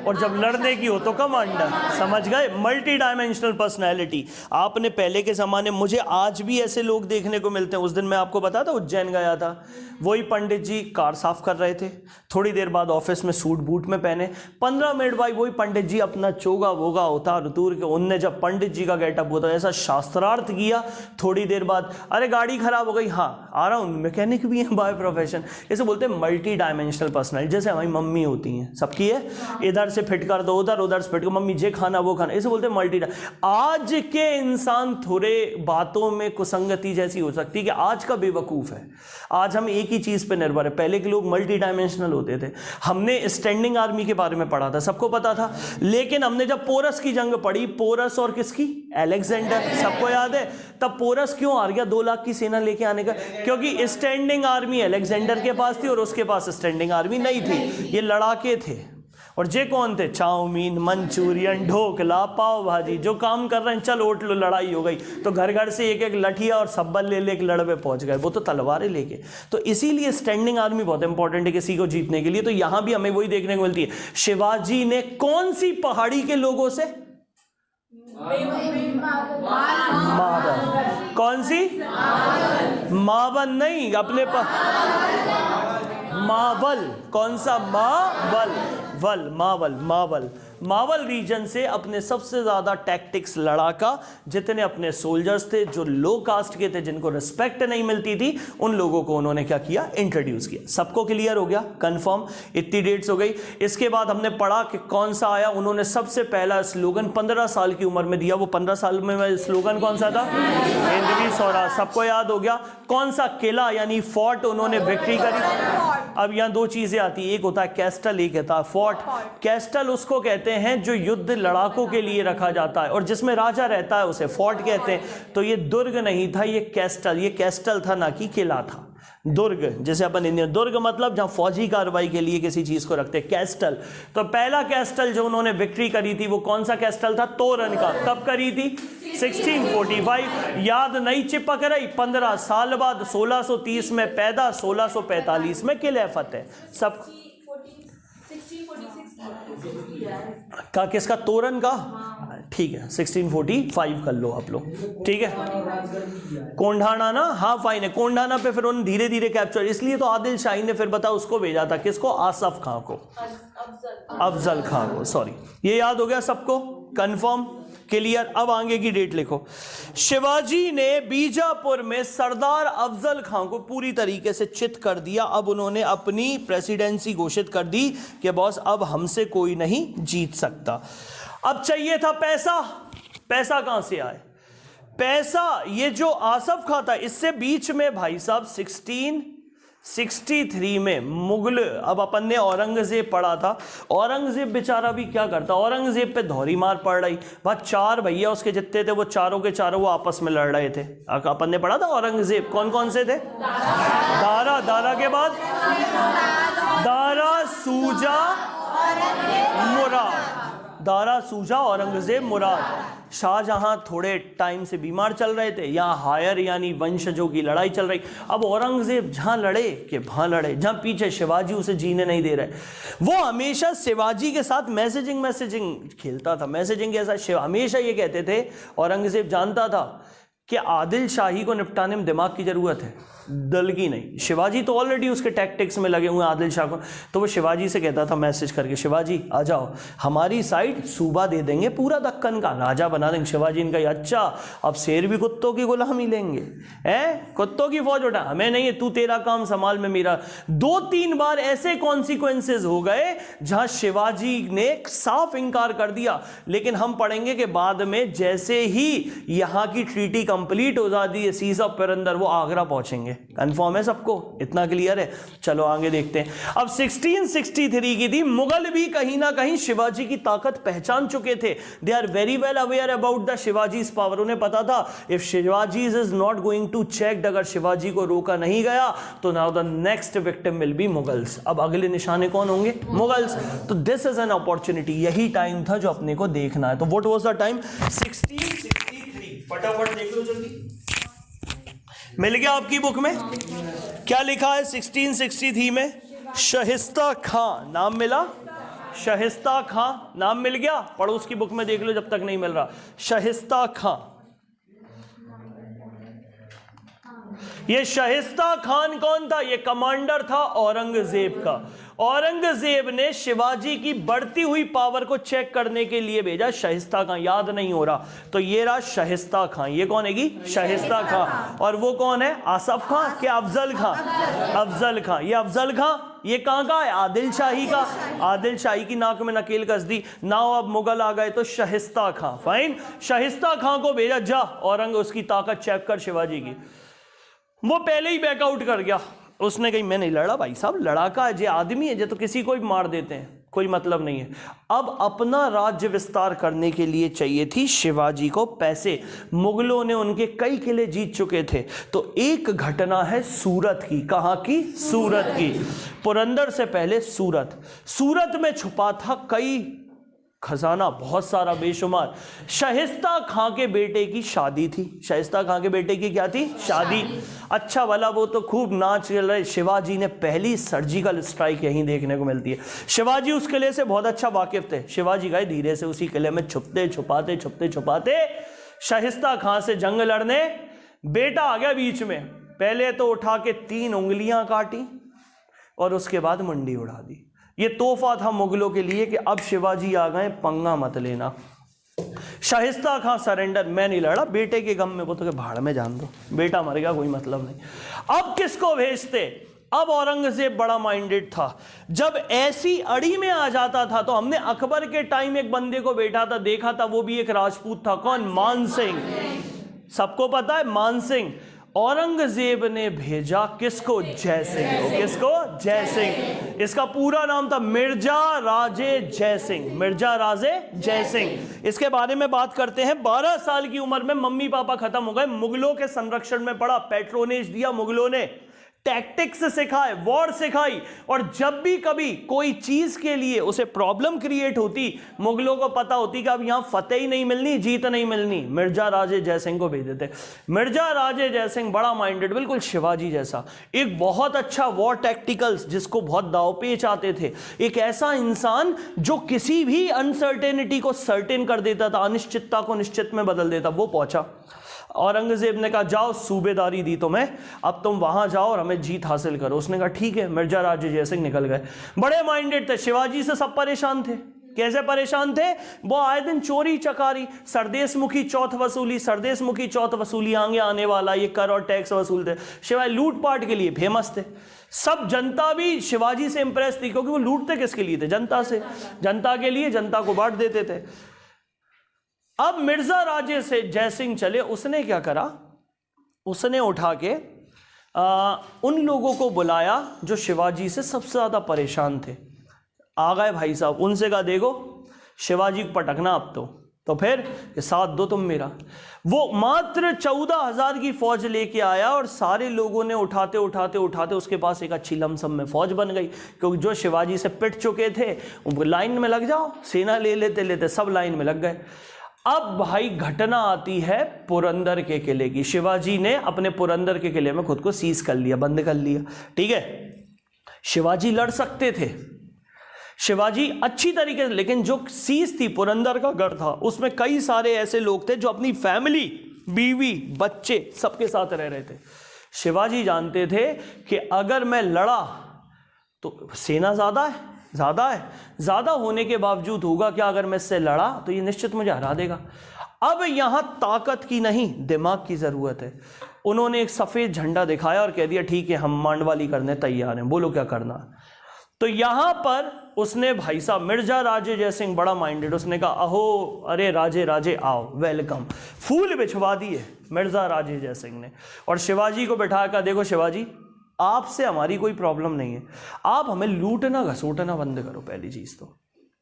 और जब लड़ने की हो तो कमांडर। समझ गए? Multi dimensional personality. आपने पहले के ज़माने, मुझे आज भी ऐसे लोग देखने को मिलते हैं। उस दिन मैं आपको बताता उज्जैन गया था, वही पंडित जी कार साफ कर रहे थे। थोड़ी देर बाद ऑफिस में सूट बूट में पहने, 15 मिनट बाद वही पंडित जी अपना चोगा वोगा उतार उतूर के, उनने जब पंडित जी का गेटअप होता ऐसा शास्त्रार्थ किया। थोड़ी देर बाद, अरे गाड़ी खराब हो गई, हाँ आ रहा हूँ, मैकेनिक भी है बाय प्रोफेशन। इसे बोलते हैं मल्टी डायमेंशनल पर्सनैलिटी। जैसे हमारी मम्मी होती हैं, सबकी है, इधर से फिट कर दो उधर, उधर से फिट कर, मम्मी जे खाना वो खाना, इसे बोलते हैं मल्टी। आज के इंसान थोड़े बातों में कुसंगति जैसी हो सकती है कि आज का बेवकूफ है। आज हम एक ही चीज पे निर्भर है। पहले के लोग मल्टी डायमेंशनल होते थे। हमने स्टैंडिंग आर्मी के बारे में पढ़ा था, सबको पता था। लेकिन हमने जब पोरस की जंग पढ़ी, पोरस और किसकी? अलेक्जेंडर, सबको याद है। तब पोरस क्यों हार गया 2 लाख की सेना लेके आने का? क्योंकि स्टैंडिंग आर्मी अलेक्जेंडर के पास थी और उसके पास स्टैंडिंग आर्मी नहीं थी। ये लड़ाके थे। और जे कौन थे? चाउमीन, मंचूरियन, ढोकला, पाव भाजी, जो काम कर रहे हैं, चल उठ लो, लड़ाई हो गई। तो घर घर से एक एक लठिया और सब्बल ले ले लड़ पे पहुंच गए, वो तो तलवारें लेके। तो इसीलिए स्टैंडिंग आर्मी बहुत इंपॉर्टेंट है किसी को जीतने के लिए। तो यहां भी हमें वही देखने को मिलती है। शिवाजी ने कौन सी पहाड़ी के लोगों से? मावन। कौन सी? मावन नहीं, अपने मावल। कौन सा? मावल, वल, मावल, मावल, मावल रीजन से अपने सबसे ज्यादा टैक्टिक्स लड़ाका जितने अपने सोल्जर्स थे, जो लो कास्ट के थे, जिनको रिस्पेक्ट नहीं मिलती थी, उन लोगों को उन्होंने क्या किया, इंट्रोड्यूस किया। सबको क्लियर हो गया, कंफर्म, इतनी डेट्स हो गई। इसके बाद हमने पढ़ा कि कौन सा आया, उन्होंने सबसे पहला स्लोगन 15 साल की उम्र में दिया। वो 15 साल में स्लोगन कौन सा था? हिंदवी स्वराज, सबको याद हो गया। कौन सा किला यानी फोर्ट उन्होंने विक्ट्री करी? अब यहां दो चीजें आती है, एक होता है कैस्टल, एक होता है फोर्ट। कैस्टल उसको कहते हैं जो युद्ध लड़ाकों के लिए रखा जाता है और जिसमें राजा रहता है, उसे फोर्ट कहते हैं। तो ये दुर्ग नहीं था, ये कैस्टल, ये कैस्टल था ना कि किला था। दुर्ग जैसे अपन इंडियन, दुर्ग मतलब जहां फौजी कार्रवाई के लिए किसी चीज को रखते हैं, कैस्टल। तो पहला कैस्टल जो उन्होंने विक्ट्री करी थी वो कौन सा कैस्टल था? तोरन का। कब करी थी? 1645। याद नहीं चिपक रही? 15 साल बाद 1630 में पैदा, 1645 में किले फतेह। सब का किसका? तोरन का। ठीक है, 1645 कर लो आप लोग, ठीक है। कोंढाना ना, हाँ फाइन है। कोंढाना पे फिर उन्होंने धीरे धीरे कैप्चर, इसलिए तो आदिल शाही ने फिर बता उसको भेजा था, किसको? आसफ खां को, अफजल खां को, सॉरी। ये याद हो गया सबको? Confirm, clear. अब आगे की डेट लिखो। शिवाजी ने बीजापुर में सरदार अफजल खां को पूरी तरीके से चित कर दिया। अब उन्होंने अपनी प्रेसिडेंसी घोषित कर दी कि बॉस अब हमसे कोई नहीं जीत सकता। अब चाहिए था पैसा। पैसा कहां से आए? पैसा ये जो आसफ खां था, इससे बीच में भाई साहब 1663 में मुगल, अब अपन ने औरंगजेब पढ़ा था। औरंगजेब बेचारा भी क्या करता, औरंगजेब पे धौरी मार पड़ रही। वह 4 भैया उसके जितने थे वो चारों के चारों वो आपस में लड़ रहे थे। अपन ने पढ़ा था औरंगजेब कौन कौन से थे? दारा, दारा के बाद दारा, सूजा, मुराद। दारा, सूजा, औरंगजेब, मुराद। शाहजहां थोड़े टाइम से बीमार चल रहे थे, यहाँ हायर यानी वंशजों की लड़ाई चल रही। अब औरंगजेब जहां लड़े कि वहां लड़े, जहां पीछे शिवाजी उसे जीने नहीं दे रहे। वो हमेशा शिवाजी के साथ मैसेजिंग खेलता था। मैसेजिंग के साथ हमेशा ये कहते थे, औरंगजेब जानता था कि आदिल शाही को निपटाने में दिमाग की जरूरत है, दल की नहीं। शिवाजी तो ऑलरेडी उसके टैक्टिक्स में लगे हुए हैं आदिल शाह को। तो वो शिवाजी से कहता था मैसेज करके, शिवाजी आ जाओ, हमारी साइड सूबा दे देंगे, पूरा दक्कन का राजा बना देंगे। शिवाजी ने कहा अच्छा, अब शेर भी कुत्तों की गुलामी लेंगे, हैं? कुत्तों की फौज उठा, हमें नहीं है, तू तेरा काम संभाल में मेरा। 2-3 बार ऐसे कॉन्सिक्वेंसेज हो गए जहां शिवाजी ने साफ इंकार कर दिया। लेकिन हम पढ़ेंगे कि बाद में जैसे ही यहां की ट्रीटी कंप्लीट हो जाती है, सीज ऑफ पुरंदर, वो आगरा पहुंचेंगे। कंफर्म है सबको? इतना क्लियर है? चलो आगे देखते हैं। अब 1663 की थी। मुगल भी कहीं ना कहीं शिवाजी की ताकत पहचान चुके थे। They are very well aware about the Shivaji's power. उन्हें पता था if Shivaji is not going to check, अगर शिवाजी को रोका नहीं गया तो now the next victim will be Mughals. अब अगले निशाने कौन होंगे? मुगल्स। तो दिस इज एन अपॉर्चुनिटी, यही टाइम था जो अपने को देखना है। तो व्हाट वाज द टाइम? 1663। फटाफट देख लो जल्दी, मिल गया आपकी बुक में? क्या लिखा है 1663 में? शाहिस्ता खां नाम मिला। शाहिस्ता खां नाम मिल गया? पड़ोस की बुक में देख लो जब तक नहीं मिल रहा। शाहिस्ता खां, ये शाहिस्ता खान कौन था? ये कमांडर था औरंगजेब का। औरंगजेब ने शिवाजी की बढ़ती हुई पावर को चेक करने के लिए भेजा शाहिस्ता खां। याद नहीं हो रहा तो ये रहा शाहिस्ता खां। ये कौन है? शाहिस्ता खां। और वो कौन है? आसफ खां के अफजल खां? अफजल खां। ये अफजल खां ये कहां का है? आदिल शाही का। आदिल शाही की नाक में नकेल कस दी। नाउ अब मुगल आ गए तो शाहिस्ता खां। फाइन, शाहिस्ता खां को भेजा, जा औरंग उसकी ताकत चेक कर शिवाजी की। वो पहले ही बैकआउट कर गया। उसने कही मैं नहीं लड़ा भाई साहब, लड़ाका है, जे आदमी है, जे तो किसी को भी मार देते हैं, कोई मतलब नहीं है। अब अपना राज्य विस्तार करने के लिए चाहिए थी शिवाजी को पैसे। मुगलों ने उनके कई किले जीत चुके थे। तो एक घटना है सूरत की। कहां की? सूरत की। पुरंदर से पहले सूरत। सूरत में छुपा था कई खजाना, बहुत सारा, बेशुमार। शाहिस्ता खां के बेटे की शादी थी। शाहिस्ता खां के बेटे की क्या थी? शादी। अच्छा वाला वो तो खूब नाच चल रहे। शिवाजी ने पहली सर्जिकल स्ट्राइक यहीं देखने को मिलती है। शिवाजी उस किले से बहुत अच्छा वाकिफ थे। शिवाजी गए धीरे से उसी किले में छुपते छुपाते शाहिस्ता खां से जंग लड़ने। बेटा आ गया बीच में। पहले तो उठा के 3 उंगलियां काटी और उसके बाद मुंडी उड़ा दी। ये तोहफा था मुगलों के लिए कि अब शिवाजी आ गए, पंगा मत लेना। शाहिस्ता खां सरेंडर, मैं नहीं लड़ा, बेटे के गम में वो तो भाड़ में जान दो, बेटा मर गया कोई मतलब नहीं। अब किसको भेजते? अब औरंगजेब बड़ा माइंडेड था। जब ऐसी अड़ी में आ जाता था तो हमने अकबर के टाइम एक बंदे को बैठा था, देखा था, वो भी एक राजपूत था। कौन? मान सिंह। सबको पता है मान सिंह। औरंगजेब ने भेजा किसको? जय सिंह को। किसको? जय सिंह। इसका पूरा नाम था मिर्जा राजे जय सिंह। मिर्जा राजे जय सिंह। इसके बारे में बात करते हैं। 12 साल की उम्र में मम्मी पापा खत्म हो गए, मुगलों के संरक्षण में पड़ा, पैट्रोनेज दिया मुगलों ने, टैक्टिक्स सिखाए, वॉर सिखाई, और जब भी कभी कोई चीज के लिए उसे प्रॉब्लम क्रिएट होती, मुगलों को पता होती कि अब यहां फतेह ही नहीं मिलनी, जीत नहीं मिलनी, मिर्जा राजे जयसिंह को भेज देते। मिर्जा राजे जयसिंह बड़ा माइंडेड, बिल्कुल शिवाजी जैसा, एक बहुत अच्छा वॉर टैक्टिकल्स जिसको बहुत दावपेच आते थे, एक ऐसा इंसान जो किसी भी अनसर्टेनिटी को सर्टेन कर देता था, अनिश्चितता को निश्चित में बदल देता, वो पहुंचा। औरंगजेब ने कहा जाओ, सूबेदारी दी तुम्हें, अब तुम वहां जाओ और हमें जीत हासिल करो। उसने कहा ठीक है। मिर्जा राजे जयसिंह निकल गए। बड़े माइंडेड थे, शिवाजी से सब परेशान थे। कैसे परेशान थे? वो आए दिन चोरी चकारी, सरदेशमुखी चौथ वसूली, सरदेशमुखी चौथ वसूली, आगे आने वाला, ये कर और टैक्स वसूलते। शिवाजी लूटपाट के लिए फेमस थे। सब जनता भी शिवाजी से इंप्रेस थी, क्योंकि वो लूटते किसके लिए थे? जनता से, जनता के लिए, जनता को बांट देते थे। अब मिर्जा राजे से जयसिंह चले, उसने क्या करा? उसने उठा के उन लोगों को बुलाया जो शिवाजी से सबसे ज्यादा परेशान थे। आ गए भाई साहब, उनसे कहा देखो शिवाजी को पटकना अब तो फिर साथ दो तुम मेरा। वो मात्र 14,000 की फौज लेके आया और सारे लोगों ने उठाते उठाते उठाते उसके पास एक अच्छी लमसम में फौज बन गई, क्योंकि जो शिवाजी से पिट चुके थे उनको लाइन में लग जाओ, सेना ले लेते लेते सब लाइन में लग गए। अब भाई घटना आती है पुरंदर के किले की। शिवाजी ने अपने पुरंदर के किले में खुद को सीज कर लिया, बंद कर लिया, ठीक है। शिवाजी लड़ सकते थे, शिवाजी अच्छी तरीके से, लेकिन जो सीज थी, पुरंदर का गढ़ था, उसमें कई सारे ऐसे लोग थे जो अपनी फैमिली, बीवी, बच्चे सबके साथ रह रहे थे। शिवाजी जानते थे कि अगर मैं लड़ा तो सेना ज्यादा होने के बावजूद होगा क्या, अगर मैं इससे लड़ा तो ये निश्चित मुझे हरा देगा। अब यहां ताकत की नहीं, दिमाग की जरूरत है। उन्होंने एक सफेद झंडा दिखाया और कह दिया ठीक है हम मांडवाली करने तैयार हैं, बोलो क्या करना। तो यहां पर उसने, भाई साहब मिर्जा राजे जयसिंह बड़ा माइंडेड, उसने कहा अहो अरे राजे राजे आओ, वेलकम। फूल बिछवा दिए मिर्जा राजे जयसिंह ने, और शिवाजी को बैठा कर, देखो शिवाजी आपसे हमारी कोई प्रॉब्लम नहीं है, आप हमें लूटना घसोटना बंद करो पहली चीज तो।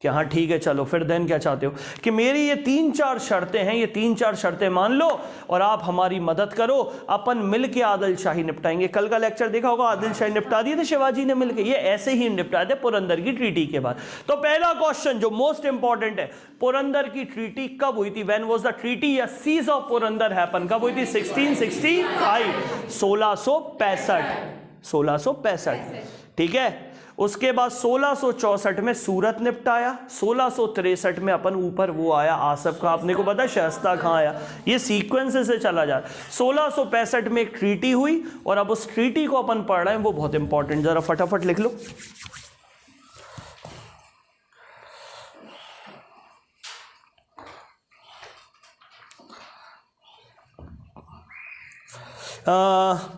कि हाँ ठीक है चलो, फिर देन क्या चाहते हो? कि मेरी ये 3-4 शर्तें हैं, ये 3-4 शर्तें मान लो और आप हमारी मदद करो, अपन मिलके आदिल शाही निपटाएंगे। कल का लेक्चर देखा होगा, आदिल शाही निपटा दिए थे शिवाजी ने मिलके, ये ऐसे ही निपटाए थे पुरंदर की ट्रीटी के बाद। तो पहला क्वेश्चन जो मोस्ट इंपॉर्टेंट है, पुरंदर की ट्रीटी कब हुई थी? व्हेन वाज द ट्रीटी या सीज ऑफ पुरंदर हैपन? कब हुई थी? 1665, 1665, ठीक है। उसके बाद 1664 में सूरत निपटाया, 1663 में अपन ऊपर वो आया आसफ खां, आपने को पता शाइस्ता खां आया, ये सीक्वेंस से चला जा रहा है। 1665 में एक ट्रीटी हुई और अब उस ट्रीटी को अपन पढ़ रहे हैं, वो बहुत इंपॉर्टेंट, जरा फटाफट लिख लो।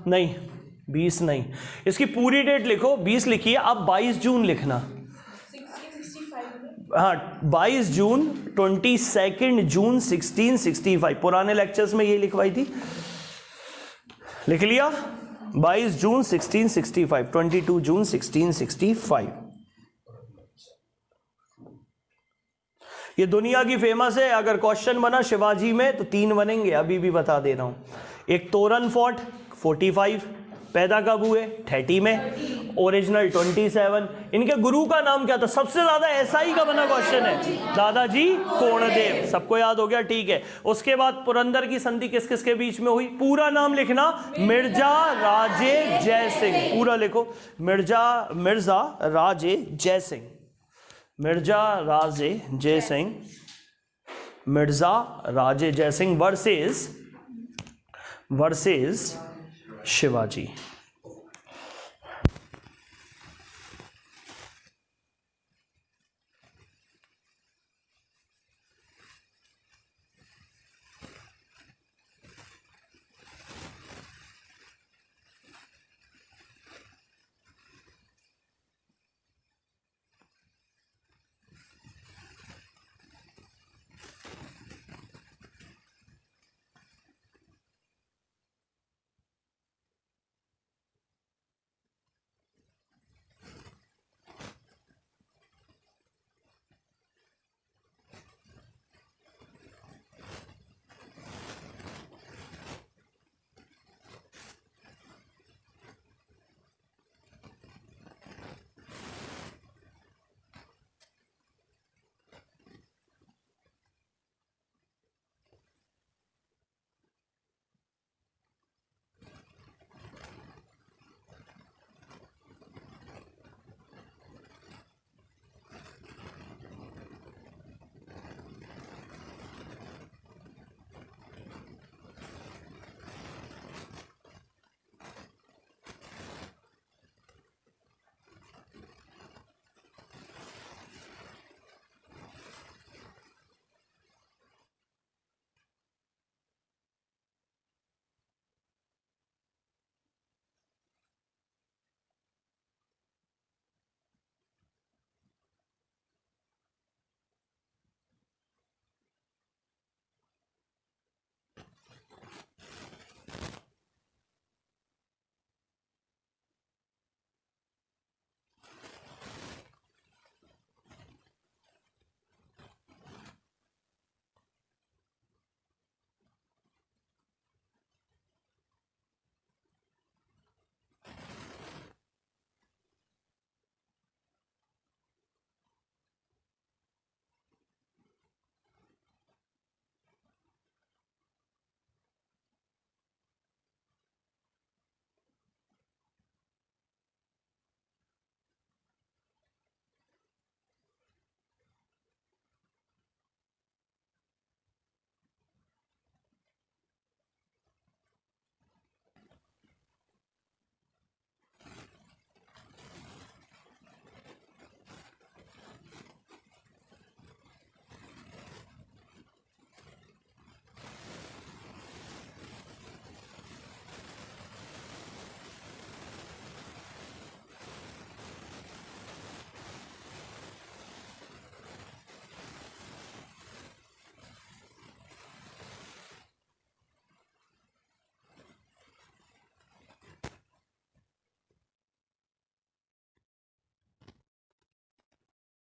नहीं 20 नहीं, इसकी पूरी डेट लिखो, 20 लिखिए, अब 22 जून लिखना। 1665 हाँ 22 जून, 22 जून 1665, पुराने लेक्चर्स में ये लिखवाई थी, लिख लिया। 22 जून 1665, 22 जून 1665। ये दुनिया की फेमस है, अगर क्वेश्चन बना शिवाजी में तो 3 बनेंगे, अभी भी बता दे रहा हूं। एक तोरन फोर्ट 45, पैदा कब हुए? 30 में, ओरिजिनल 27। इनके गुरु का नाम क्या था? सबसे ज्यादा एसआई का बना क्वेश्चन है, दादाजी कोणदेव, सबको याद हो गया, ठीक है। उसके बाद पुरंदर की संधि किस किस के बीच में हुई? पूरा नाम लिखना, मिर्जा राजे जयसिंह, पूरा लिखो, मिर्जा राजे जयसिंह, मिर्जा राजे जयसिंह, मिर्जा राजे जयसिंह वर्सेस शिवाजी।